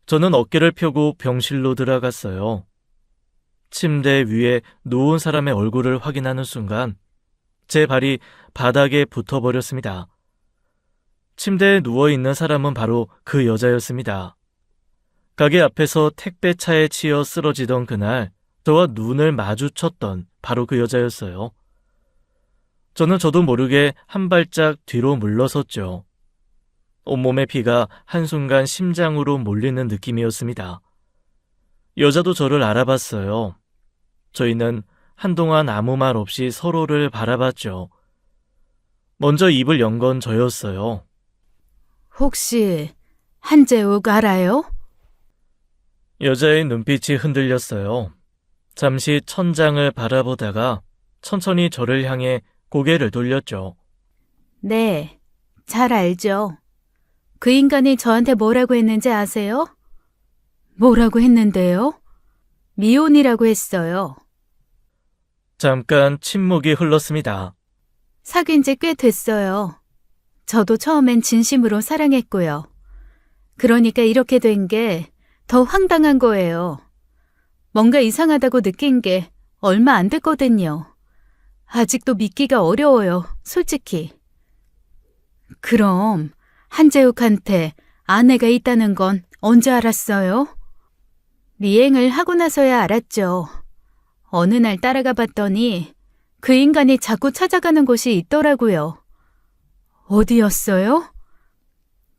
저는 어깨를 펴고 병실로 들어갔어요. 침대 위에 누운 사람의 얼굴을 확인하는 순간 제 발이 바닥에 붙어버렸습니다. 침대에 누워있는 사람은 바로 그 여자였습니다. 가게 앞에서 택배차에 치여 쓰러지던 그날 저와 눈을 마주쳤던 바로 그 여자였어요. 저는 저도 모르게 한 발짝 뒤로 물러섰죠. 온몸의 피가 한순간 심장으로 몰리는 느낌이었습니다. 여자도 저를 알아봤어요. 저희는 한동안 아무 말 없이 서로를 바라봤죠. 먼저 입을 연 건 저였어요. 혹시 한재욱 알아요? 여자의 눈빛이 흔들렸어요. 잠시 천장을 바라보다가 천천히 저를 향해 고개를 돌렸죠. 네, 잘 알죠. 그 인간이 저한테 뭐라고 했는지 아세요? 뭐라고 했는데요? 미혼이라고 했어요. 잠깐 침묵이 흘렀습니다. 사귄 지 꽤 됐어요. 저도 처음엔 진심으로 사랑했고요. 그러니까 이렇게 된 게 더 황당한 거예요. 뭔가 이상하다고 느낀 게 얼마 안 됐거든요. 아직도 믿기가 어려워요, 솔직히. 그럼 한재욱한테 아내가 있다는 건 언제 알았어요? 미행을 하고 나서야 알았죠. 어느 날 따라가 봤더니 그 인간이 자꾸 찾아가는 곳이 있더라고요. 어디였어요?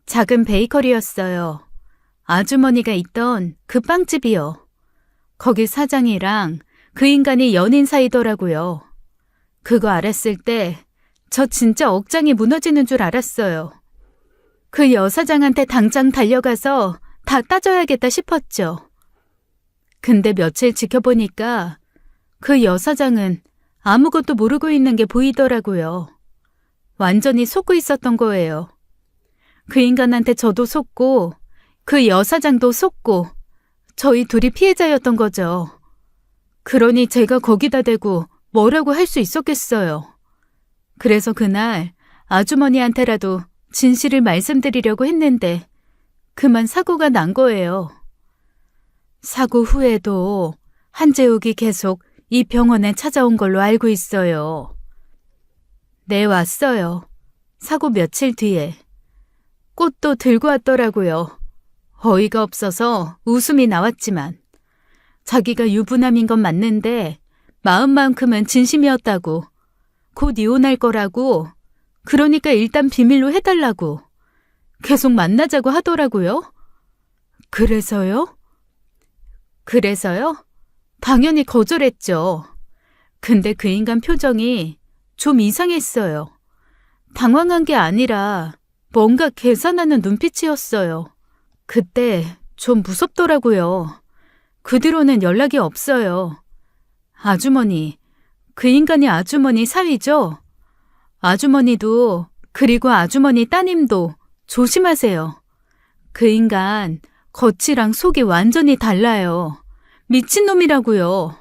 작은 베이커리였어요. 아주머니가 있던 그 빵집이요. 거기 사장이랑 그 인간이 연인 사이더라고요. 그거 알았을 때 저 진짜 억장이 무너지는 줄 알았어요. 그 여사장한테 당장 달려가서 다 따져야겠다 싶었죠. 근데 며칠 지켜보니까 그 여사장은 아무것도 모르고 있는 게 보이더라고요. 완전히 속고 있었던 거예요. 그 인간한테 저도 속고 그 여사장도 속고 저희 둘이 피해자였던 거죠. 그러니 제가 거기다 대고 뭐라고 할 수 있었겠어요. 그래서 그날 아주머니한테라도 진실을 말씀드리려고 했는데 그만 사고가 난 거예요. 사고 후에도 한재욱이 계속 이 병원에 찾아온 걸로 알고 있어요. 네, 왔어요. 사고 며칠 뒤에. 꽃도 들고 왔더라고요. 어이가 없어서 웃음이 나왔지만 자기가 유부남인 건 맞는데 마음만큼은 진심이었다고. 곧 이혼할 거라고. 그러니까 일단 비밀로 해달라고. 계속 만나자고 하더라고요. 그래서요? 그래서요? 당연히 거절했죠. 근데 그 인간 표정이 좀 이상했어요. 당황한 게 아니라 뭔가 계산하는 눈빛이었어요. 그때 좀 무섭더라고요. 그 뒤로는 연락이 없어요. 아주머니, 그 인간이 아주머니 사위죠? 아주머니도 그리고 아주머니 따님도 조심하세요. 그 인간 겉이랑 속이 완전히 달라요. 미친놈이라고요.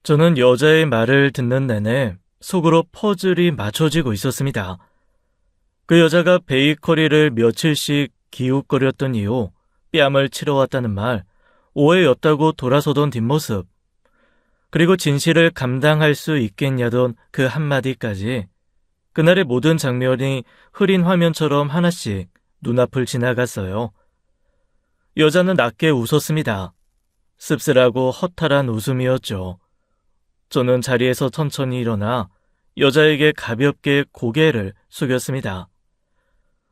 저는 여자의 말을 듣는 내내 속으로 퍼즐이 맞춰지고 있었습니다. 그 여자가 베이커리를 며칠씩 기웃거렸던 이후 뺨을 치러 왔다는 말, 오해였다고 돌아서던 뒷모습, 그리고 진실을 감당할 수 있겠냐던 그 한마디까지 그날의 모든 장면이 흐린 화면처럼 하나씩 눈앞을 지나갔어요. 여자는 낮게 웃었습니다. 씁쓸하고 허탈한 웃음이었죠. 저는 자리에서 천천히 일어나 여자에게 가볍게 고개를 숙였습니다.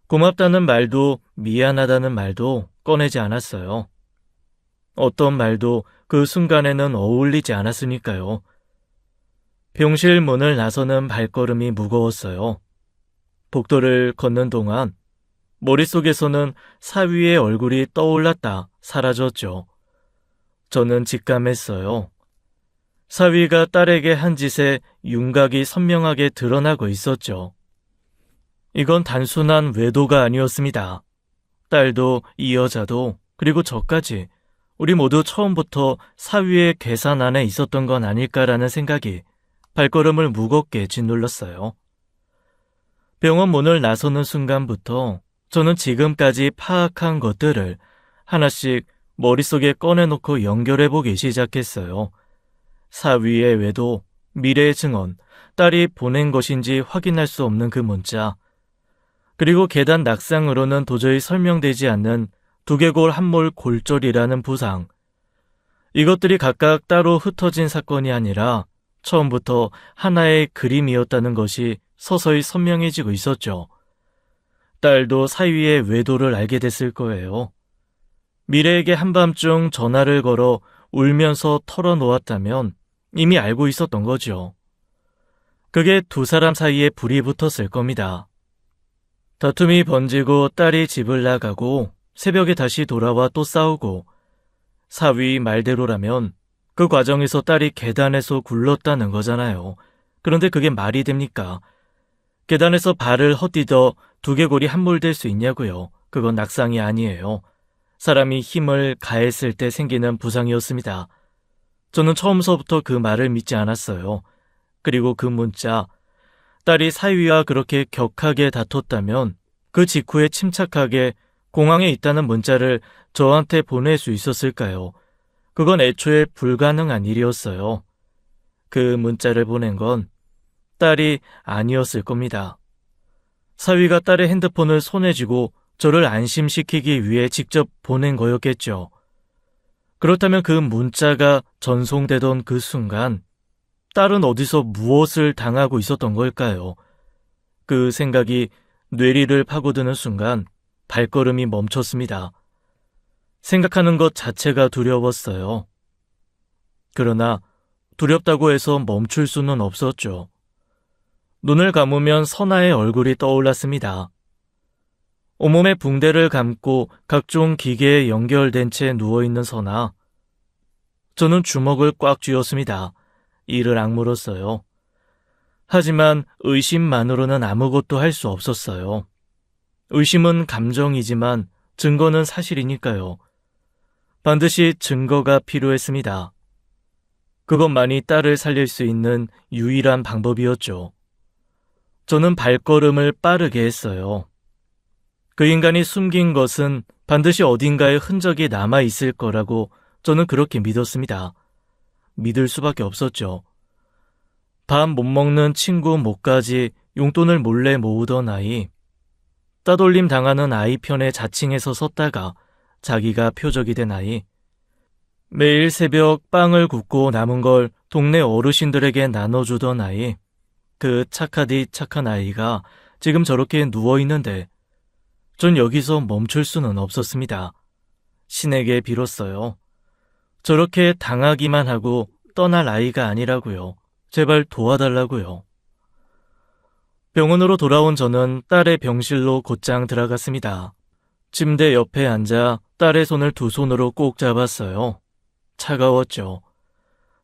고맙다는 말도 미안하다는 말도 꺼내지 않았어요. 어떤 말도 그 순간에는 어울리지 않았으니까요. 병실 문을 나서는 발걸음이 무거웠어요. 복도를 걷는 동안 머릿속에서는 사위의 얼굴이 떠올랐다 사라졌죠. 저는 직감했어요. 사위가 딸에게 한 짓에 윤곽이 선명하게 드러나고 있었죠. 이건 단순한 외도가 아니었습니다. 딸도 이 여자도 그리고 저까지 우리 모두 처음부터 사위의 계산 안에 있었던 건 아닐까라는 생각이 발걸음을 무겁게 짓눌렀어요. 병원 문을 나서는 순간부터 저는 지금까지 파악한 것들을 하나씩 머릿속에 꺼내놓고 연결해보기 시작했어요. 사위의 외도, 미래의 증언, 딸이 보낸 것인지 확인할 수 없는 그 문자, 그리고 계단 낙상으로는 도저히 설명되지 않는 두개골 한몰 골절이라는 부상. 이것들이 각각 따로 흩어진 사건이 아니라 처음부터 하나의 그림이었다는 것이 서서히 선명해지고 있었죠. 딸도 사위의 외도를 알게 됐을 거예요. 미래에게 한밤중 전화를 걸어 울면서 털어놓았다면 이미 알고 있었던 거죠. 그게 두 사람 사이에 불이 붙었을 겁니다. 다툼이 번지고 딸이 집을 나가고 새벽에 다시 돌아와 또 싸우고, 사위 말대로라면 그 과정에서 딸이 계단에서 굴렀다는 거잖아요. 그런데 그게 말이 됩니까? 계단에서 발을 헛디뎌 두개골이 함몰될 수 있냐고요. 그건 낙상이 아니에요. 사람이 힘을 가했을 때 생기는 부상이었습니다. 저는 처음서부터 그 말을 믿지 않았어요. 그리고 그 문자, 딸이 사위와 그렇게 격하게 다퉜다면 그 직후에 침착하게 공항에 있다는 문자를 저한테 보낼 수 있었을까요? 그건 애초에 불가능한 일이었어요. 그 문자를 보낸 건 딸이 아니었을 겁니다. 사위가 딸의 핸드폰을 손에 쥐고 저를 안심시키기 위해 직접 보낸 거였겠죠. 그렇다면 그 문자가 전송되던 그 순간 딸은 어디서 무엇을 당하고 있었던 걸까요? 그 생각이 뇌리를 파고드는 순간 발걸음이 멈췄습니다. 생각하는 것 자체가 두려웠어요. 그러나 두렵다고 해서 멈출 수는 없었죠. 눈을 감으면 선아의 얼굴이 떠올랐습니다. 온몸에 붕대를 감고 각종 기계에 연결된 채 누워있는 선아. 저는 주먹을 꽉 쥐었습니다. 이를 악물었어요. 하지만 의심만으로는 아무것도 할 수 없었어요. 의심은 감정이지만 증거는 사실이니까요. 반드시 증거가 필요했습니다. 그것만이 딸을 살릴 수 있는 유일한 방법이었죠. 저는 발걸음을 빠르게 했어요. 그 인간이 숨긴 것은 반드시 어딘가에 흔적이 남아있을 거라고 저는 그렇게 믿었습니다. 믿을 수밖에 없었죠. 밥 못 먹는 친구 목까지 용돈을 몰래 모으던 아이, 따돌림 당하는 아이 편에 자칭해서 섰다가 자기가 표적이 된 아이, 매일 새벽 빵을 굽고 남은 걸 동네 어르신들에게 나눠주던 아이, 그 착하디 착한 아이가 지금 저렇게 누워있는데 전 여기서 멈출 수는 없었습니다. 신에게 빌었어요. 저렇게 당하기만 하고 떠날 아이가 아니라고요. 제발 도와달라고요. 병원으로 돌아온 저는 딸의 병실로 곧장 들어갔습니다. 침대 옆에 앉아 딸의 손을 두 손으로 꼭 잡았어요. 차가웠죠.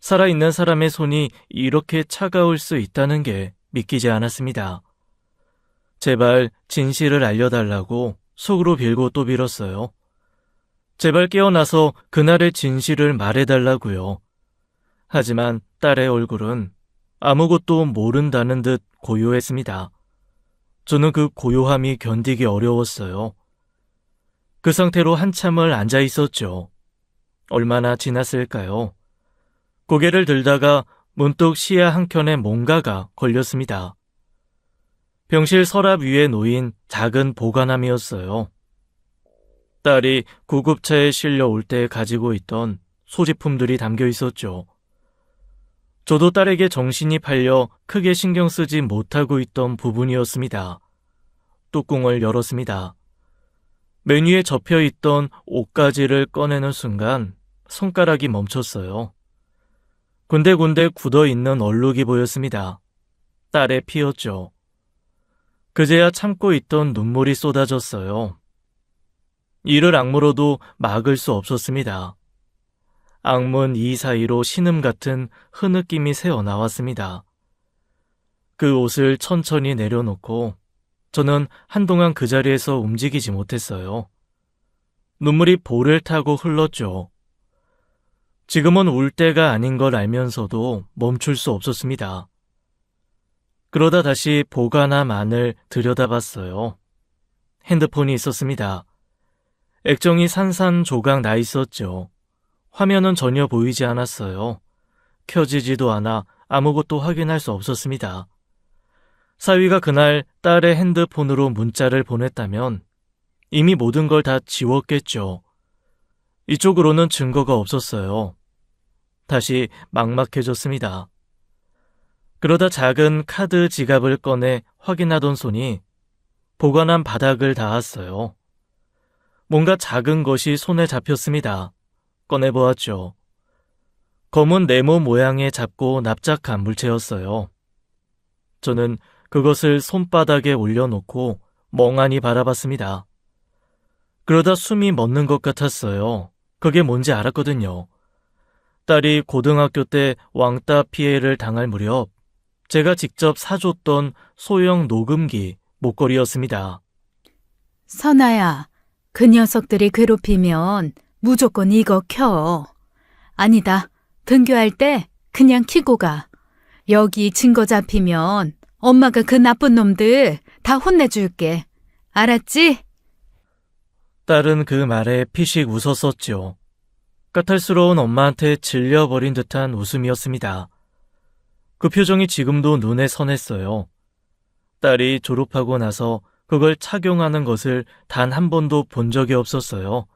살아있는 사람의 손이 이렇게 차가울 수 있다는 게 믿기지 않았습니다. 제발 진실을 알려달라고 속으로 빌고 또 빌었어요. 제발 깨어나서 그날의 진실을 말해달라고요. 하지만 딸의 얼굴은 아무것도 모른다는 듯 고요했습니다. 저는 그 고요함이 견디기 어려웠어요. 그 상태로 한참을 앉아 있었죠. 얼마나 지났을까요? 고개를 들다가 문득 시야 한켠에 뭔가가 걸렸습니다. 병실 서랍 위에 놓인 작은 보관함이었어요. 딸이 구급차에 실려 올 때 가지고 있던 소지품들이 담겨 있었죠. 저도 딸에게 정신이 팔려 크게 신경 쓰지 못하고 있던 부분이었습니다. 뚜껑을 열었습니다. 메뉴에 접혀 있던 옷가지를 꺼내는 순간 손가락이 멈췄어요. 군데군데 굳어있는 얼룩이 보였습니다. 딸의 피였죠. 그제야 참고 있던 눈물이 쏟아졌어요. 이를 악물어도 막을 수 없었습니다. 악문 이 사이로 신음 같은 흐느낌이 새어나왔습니다. 그 옷을 천천히 내려놓고 저는 한동안 그 자리에서 움직이지 못했어요. 눈물이 볼을 타고 흘렀죠. 지금은 울 때가 아닌 걸 알면서도 멈출 수 없었습니다. 그러다 다시 보관함 안을 들여다봤어요. 핸드폰이 있었습니다. 액정이 산산조각 나 있었죠. 화면은 전혀 보이지 않았어요. 켜지지도 않아 아무것도 확인할 수 없었습니다. 사위가 그날 딸의 핸드폰으로 문자를 보냈다면 이미 모든 걸 다 지웠겠죠. 이쪽으로는 증거가 없었어요. 다시 막막해졌습니다. 그러다 작은 카드 지갑을 꺼내 확인하던 손이 보관한 바닥을 닿았어요. 뭔가 작은 것이 손에 잡혔습니다. 꺼내보았죠. 검은 네모 모양의 작고 납작한 물체였어요. 저는 그것을 손바닥에 올려놓고 멍하니 바라봤습니다. 그러다 숨이 멎는 것 같았어요. 그게 뭔지 알았거든요. 딸이 고등학교 때 왕따 피해를 당할 무렵 제가 직접 사줬던 소형 녹음기 목걸이였습니다. 선아야, 그 녀석들이 괴롭히면 무조건 이거 켜. 아니다, 등교할 때 그냥 키고 가. 여기 증거 잡히면 엄마가 그 나쁜 놈들 다 혼내줄게. 알았지? 딸은 그 말에 피식 웃었었죠. 까탈스러운 엄마한테 질려버린 듯한 웃음이었습니다. 그 표정이 지금도 눈에 선했어요. 딸이 졸업하고 나서 그걸 착용하는 것을 단 한 번도 본 적이 없었어요.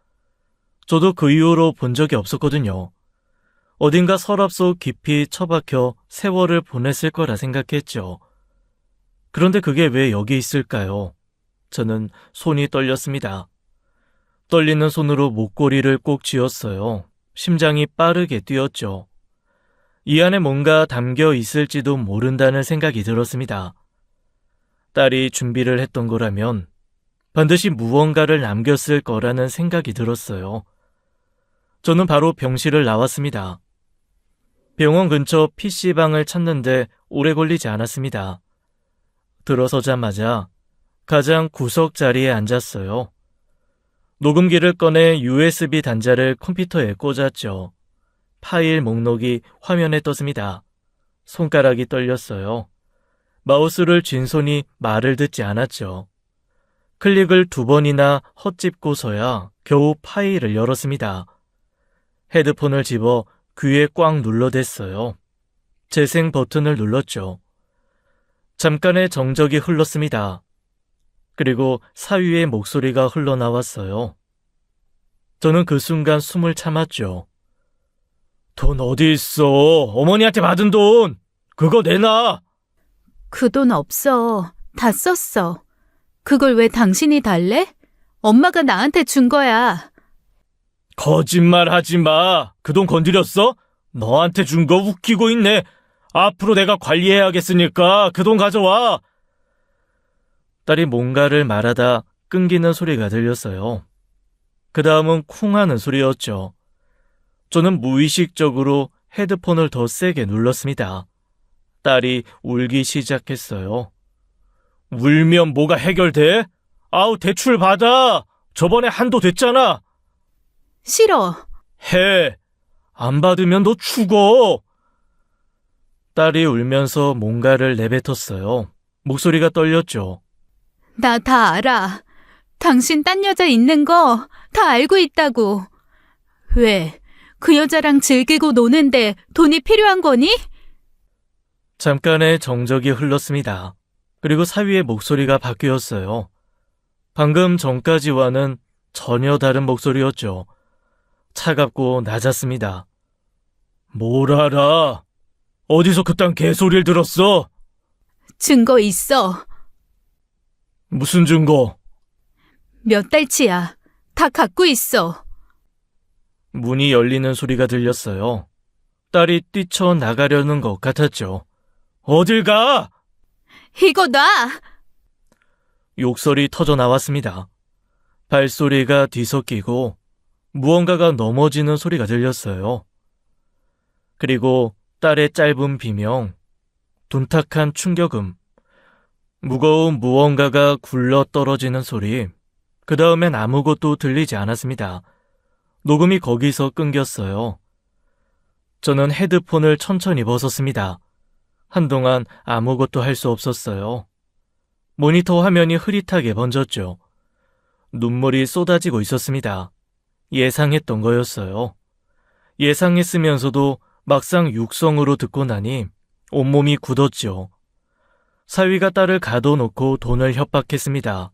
저도 그 이후로 본 적이 없었거든요. 어딘가 서랍 속 깊이 처박혀 세월을 보냈을 거라 생각했죠. 그런데 그게 왜 여기 있을까요? 저는 손이 떨렸습니다. 떨리는 손으로 목걸이를 꼭 쥐었어요. 심장이 빠르게 뛰었죠. 이 안에 뭔가 담겨 있을지도 모른다는 생각이 들었습니다. 딸이 준비를 했던 거라면 반드시 무언가를 남겼을 거라는 생각이 들었어요. 저는 바로 병실을 나왔습니다. 병원 근처 PC방을 찾는데 오래 걸리지 않았습니다. 들어서자마자 가장 구석 자리에 앉았어요. 녹음기를 꺼내 USB 단자를 컴퓨터에 꽂았죠. 파일 목록이 화면에 떴습니다. 손가락이 떨렸어요. 마우스를 쥔 손이 말을 듣지 않았죠. 클릭을 2번이나 헛짚고서야 겨우 파일을 열었습니다. 헤드폰을 집어 귀에 꽉 눌러댔어요. 재생 버튼을 눌렀죠. 잠깐의 정적이 흘렀습니다. 그리고 사위의 목소리가 흘러나왔어요. 저는 그 순간 숨을 참았죠. 돈 어디 있어? 어머니한테 받은 돈! 그거 내놔! 그 돈 없어. 다 썼어. 그걸 왜 당신이 달래? 엄마가 나한테 준 거야. 거짓말 하지 마. 그 돈 건드렸어? 너한테 준 거 웃기고 있네. 앞으로 내가 관리해야겠으니까 그 돈 가져와. 딸이 뭔가를 말하다 끊기는 소리가 들렸어요. 그 다음은 쿵 하는 소리였죠. 저는 무의식적으로 헤드폰을 더 세게 눌렀습니다. 딸이 울기 시작했어요. 울면 뭐가 해결돼? 아우, 대출 받아. 저번에 한도 됐잖아. 싫어. 해. 안 받으면 너 죽어. 딸이 울면서 뭔가를 내뱉었어요. 목소리가 떨렸죠. 나 다 알아. 당신 딴 여자 있는 거 다 알고 있다고. 왜? 그 여자랑 즐기고 노는데 돈이 필요한 거니? 잠깐의 정적이 흘렀습니다. 그리고 사위의 목소리가 바뀌었어요. 방금 전까지와는 전혀 다른 목소리였죠. 차갑고 낮았습니다. 뭘 알아? 어디서 그딴 개소리를 들었어? 증거 있어. 무슨 증거? 몇 달치야. 다 갖고 있어. 문이 열리는 소리가 들렸어요. 딸이 뛰쳐나가려는 것 같았죠. 어딜 가? 이거 놔! 욕설이 터져 나왔습니다. 발소리가 뒤섞이고 무언가가 넘어지는 소리가 들렸어요. 그리고 딸의 짧은 비명, 둔탁한 충격음, 무거운 무언가가 굴러 떨어지는 소리, 그 다음엔 아무것도 들리지 않았습니다. 녹음이 거기서 끊겼어요. 저는 헤드폰을 천천히 벗었습니다. 한동안 아무것도 할 수 없었어요. 모니터 화면이 흐릿하게 번졌죠. 눈물이 쏟아지고 있었습니다. 예상했던 거였어요. 예상했으면서도 막상 육성으로 듣고 나니 온몸이 굳었죠. 사위가 딸을 가둬놓고 돈을 협박했습니다.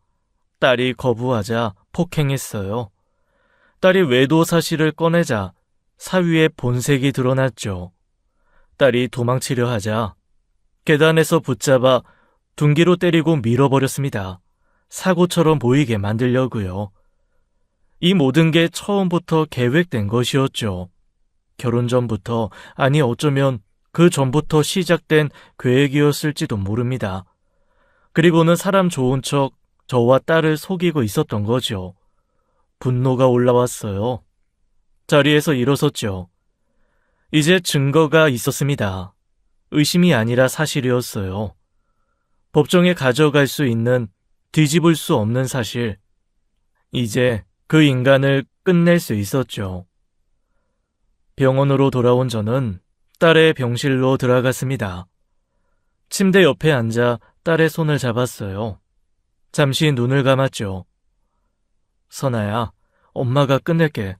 딸이 거부하자 폭행했어요. 딸이 외도 사실을 꺼내자 사위의 본색이 드러났죠. 딸이 도망치려 하자 계단에서 붙잡아 둔기로 때리고 밀어버렸습니다. 사고처럼 보이게 만들려고요. 이 모든 게 처음부터 계획된 것이었죠. 결혼 전부터, 아니 어쩌면 그 전부터 시작된 계획이었을지도 모릅니다. 그리고는 사람 좋은 척 저와 딸을 속이고 있었던 거죠. 분노가 올라왔어요. 자리에서 일어섰죠. 이제 증거가 있었습니다. 의심이 아니라 사실이었어요. 법정에 가져갈 수 있는, 뒤집을 수 없는 사실. 이제 그 인간을 끝낼 수 있었죠. 병원으로 돌아온 저는 딸의 병실로 들어갔습니다. 침대 옆에 앉아 딸의 손을 잡았어요. 잠시 눈을 감았죠. 선아야, 엄마가 끝낼게.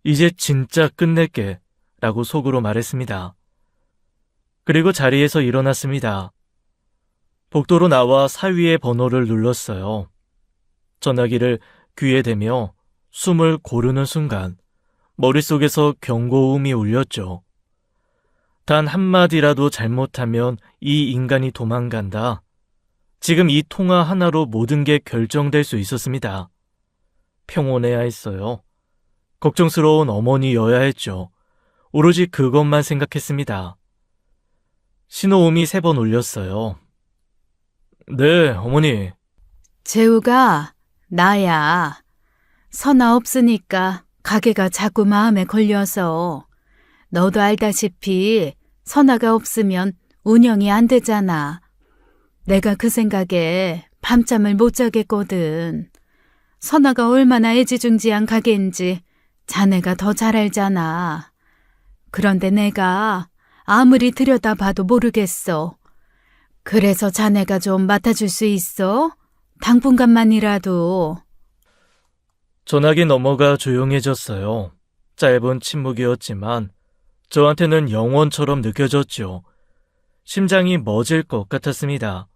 이제 진짜 끝낼게. 라고 속으로 말했습니다. 그리고 자리에서 일어났습니다. 복도로 나와 사위의 번호를 눌렀어요. 전화기를 귀에 대며 숨을 고르는 순간 머릿속에서 경고음이 울렸죠. 단 한마디라도 잘못하면 이 인간이 도망간다. 지금 이 통화 하나로 모든 게 결정될 수 있었습니다. 평온해야 했어요. 걱정스러운 어머니여야 했죠. 오로지 그것만 생각했습니다. 신호음이 3번 울렸어요. 네, 어머니. 재우가 나야. 선아 없으니까 가게가 자꾸 마음에 걸려서. 너도 알다시피 선아가 없으면 운영이 안 되잖아. 내가 그 생각에 밤잠을 못 자겠거든. 선아가 얼마나 애지중지한 가게인지 자네가 더 잘 알잖아. 그런데 내가 아무리 들여다봐도 모르겠어. 그래서 자네가 좀 맡아줄 수 있어? 당분간만이라도. 전화기 너머가 조용해졌어요. 짧은 침묵이었지만 저한테는 영원처럼 느껴졌죠. 심장이 멎을 것 같았습니다.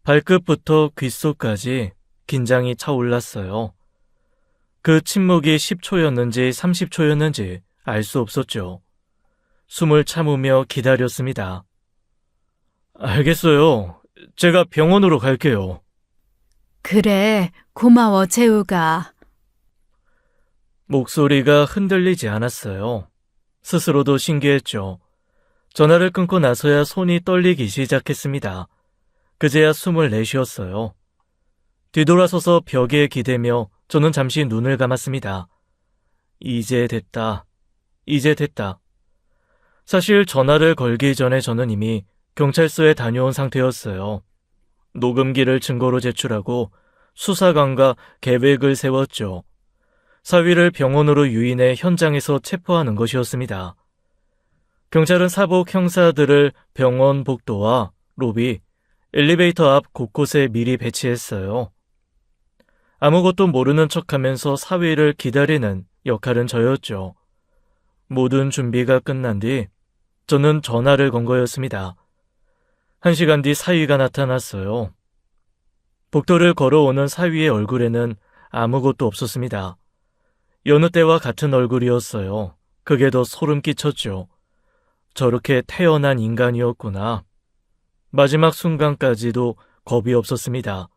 발끝부터 귓속까지 긴장이 차올랐어요. 그 침묵이 10초였는지 30초였는지 알 수 없었죠. 숨을 참으며 기다렸습니다. 알겠어요. 제가 병원으로 갈게요. 그래, 고마워, 재우가. 목소리가 흔들리지 않았어요. 스스로도 신기했죠. 전화를 끊고 나서야 손이 떨리기 시작했습니다. 그제야 숨을 내쉬었어요. 뒤돌아서서 벽에 기대며 저는 잠시 눈을 감았습니다. 이제 됐다. 이제 됐다. 사실 전화를 걸기 전에 저는 이미 경찰서에 다녀온 상태였어요. 녹음기를 증거로 제출하고 수사관과 계획을 세웠죠. 사위를 병원으로 유인해 현장에서 체포하는 것이었습니다. 경찰은 사복 형사들을 병원 복도와 로비, 엘리베이터 앞 곳곳에 미리 배치했어요. 아무것도 모르는 척하면서 사위를 기다리는 역할은 저였죠. 모든 준비가 끝난 뒤 저는 전화를 건 거였습니다. 1시간 뒤 사위가 나타났어요. 복도를 걸어오는 사위의 얼굴에는 아무것도 없었습니다. 여느 때와 같은 얼굴이었어요. 그게 더 소름 끼쳤죠. 저렇게 태어난 인간이었구나. 마지막 순간까지도 겁이 없었습니다.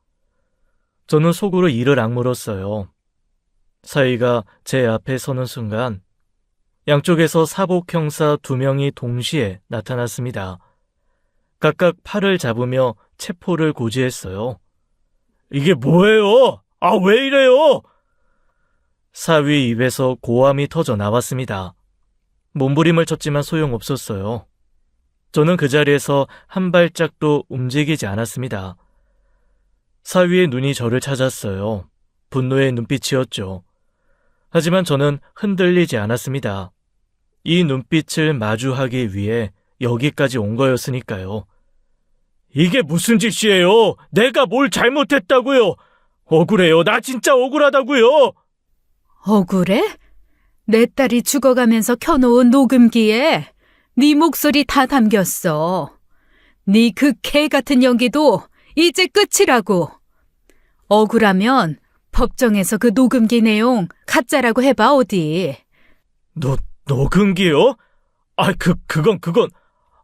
저는 속으로 이를 악물었어요. 사위가 제 앞에 서는 순간 양쪽에서 사복 형사 2명이 동시에 나타났습니다. 각각 팔을 잡으며 체포를 고지했어요. 이게 뭐예요? 아, 왜 이래요? 사위 입에서 고함이 터져 나왔습니다. 몸부림을 쳤지만 소용없었어요. 저는 그 자리에서 한 발짝도 움직이지 않았습니다. 사위의 눈이 저를 찾았어요. 분노의 눈빛이었죠. 하지만 저는 흔들리지 않았습니다. 이 눈빛을 마주하기 위해 여기까지 온 거였으니까요. 이게 무슨 짓이에요? 내가 뭘 잘못했다고요? 억울해요. 나 진짜 억울하다고요. 억울해? 내 딸이 죽어가면서 켜놓은 녹음기에 네 목소리 다 담겼어. 네 그 개 같은 연기도 이제 끝이라고. 억울하면 법정에서 그 녹음기 내용 가짜라고 해봐 어디. 녹음기요? 그건.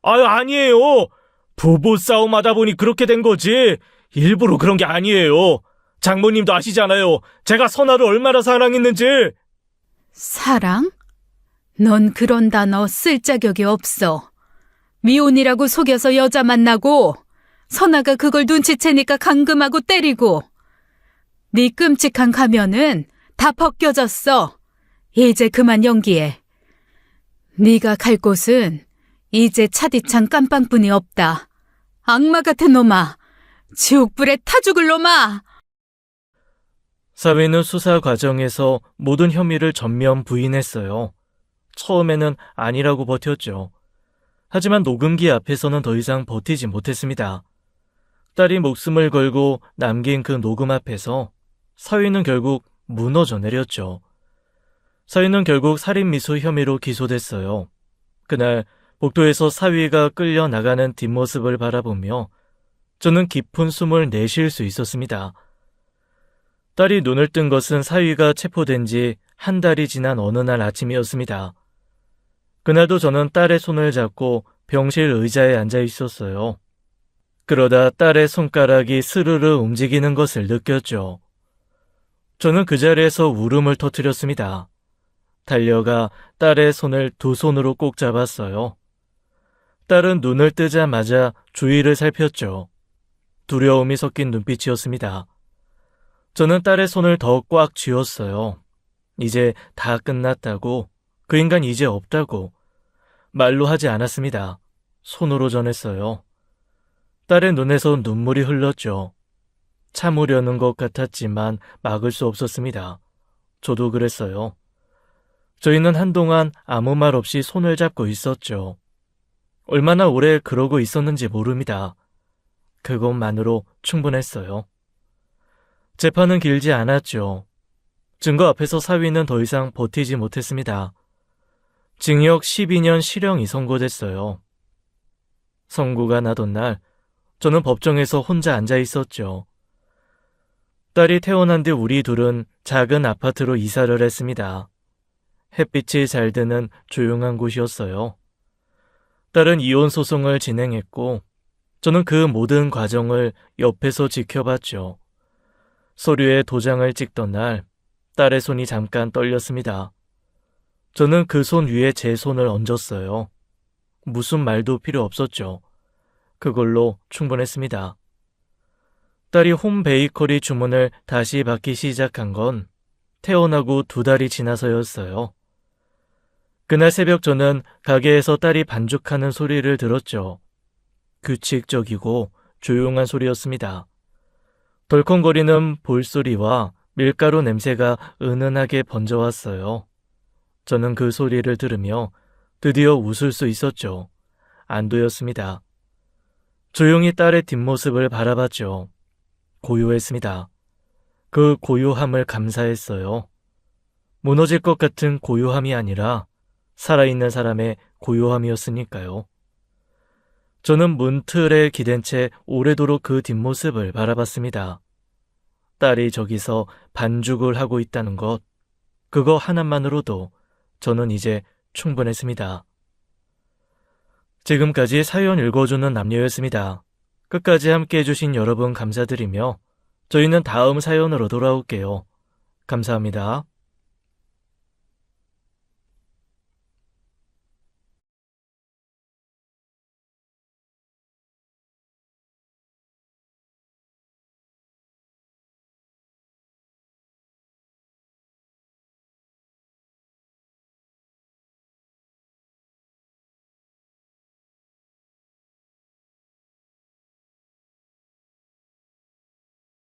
아니에요. 부부 싸움 하다 보니 그렇게 된 거지. 일부러 그런 게 아니에요. 장모님도 아시잖아요. 제가 선아를 얼마나 사랑했는지. 사랑? 넌 그런 단어 쓸 자격이 없어. 미혼이라고 속여서 여자 만나고 선아가 그걸 눈치채니까 감금하고 때리고 네 끔찍한 가면은 다 벗겨졌어. 이제 그만 연기해. 네가 갈 곳은 이제 차디찬 깜빵뿐이 없다. 악마 같은 놈아. 지옥불에 타 죽을 놈아. 사위는 수사 과정에서 모든 혐의를 전면 부인했어요. 처음에는 아니라고 버텼죠. 하지만 녹음기 앞에서는 더 이상 버티지 못했습니다. 딸이 목숨을 걸고 남긴 그 녹음 앞에서 사위는 결국 무너져 내렸죠. 사위는 결국 살인미수 혐의로 기소됐어요. 그날 복도에서 사위가 끌려 나가는 뒷모습을 바라보며 저는 깊은 숨을 내쉴 수 있었습니다. 딸이 눈을 뜬 것은 사위가 체포된 지 한 달이 지난 어느 날 아침이었습니다. 그날도 저는 딸의 손을 잡고 병실 의자에 앉아 있었어요. 그러다 딸의 손가락이 스르르 움직이는 것을 느꼈죠. 저는 그 자리에서 울음을 터뜨렸습니다. 달려가 딸의 손을 두 손으로 꼭 잡았어요. 딸은 눈을 뜨자마자 주위를 살폈죠. 두려움이 섞인 눈빛이었습니다. 저는 딸의 손을 더 꽉 쥐었어요. 이제 다 끝났다고, 그 인간 이제 없다고. 말로 하지 않았습니다. 손으로 전했어요. 딸의 눈에서 눈물이 흘렀죠. 참으려는 것 같았지만 막을 수 없었습니다. 저도 그랬어요. 저희는 한동안 아무 말 없이 손을 잡고 있었죠. 얼마나 오래 그러고 있었는지 모릅니다. 그것만으로 충분했어요. 재판은 길지 않았죠. 증거 앞에서 사위는 더 이상 버티지 못했습니다. 징역 12년 실형이 선고됐어요. 선고가 나던 날, 저는 법정에서 혼자 앉아 있었죠. 딸이 태어난 뒤 우리 둘은 작은 아파트로 이사를 했습니다. 햇빛이 잘 드는 조용한 곳이었어요. 딸은 이혼 소송을 진행했고, 저는 그 모든 과정을 옆에서 지켜봤죠. 서류에 도장을 찍던 날, 딸의 손이 잠깐 떨렸습니다. 저는 그 손 위에 제 손을 얹었어요. 무슨 말도 필요 없었죠. 그걸로 충분했습니다. 딸이 홈 베이커리 주문을 다시 받기 시작한 건 태어나고 2달이 지나서였어요. 그날 새벽 저는 가게에서 딸이 반죽하는 소리를 들었죠. 규칙적이고 조용한 소리였습니다. 덜컹거리는 볼소리와 밀가루 냄새가 은은하게 번져왔어요. 저는 그 소리를 들으며 드디어 웃을 수 있었죠. 안도였습니다. 조용히 딸의 뒷모습을 바라봤죠. 고요했습니다. 그 고요함을 감사했어요. 무너질 것 같은 고요함이 아니라 살아있는 사람의 고요함이었으니까요. 저는 문틀에 기댄 채 오래도록 그 뒷모습을 바라봤습니다. 딸이 저기서 반죽을 하고 있다는 것, 그거 하나만으로도 저는 이제 충분했습니다. 지금까지 사연 읽어주는 남녀였습니다. 끝까지 함께 해주신 여러분 감사드리며 저희는 다음 사연으로 돌아올게요. 감사합니다.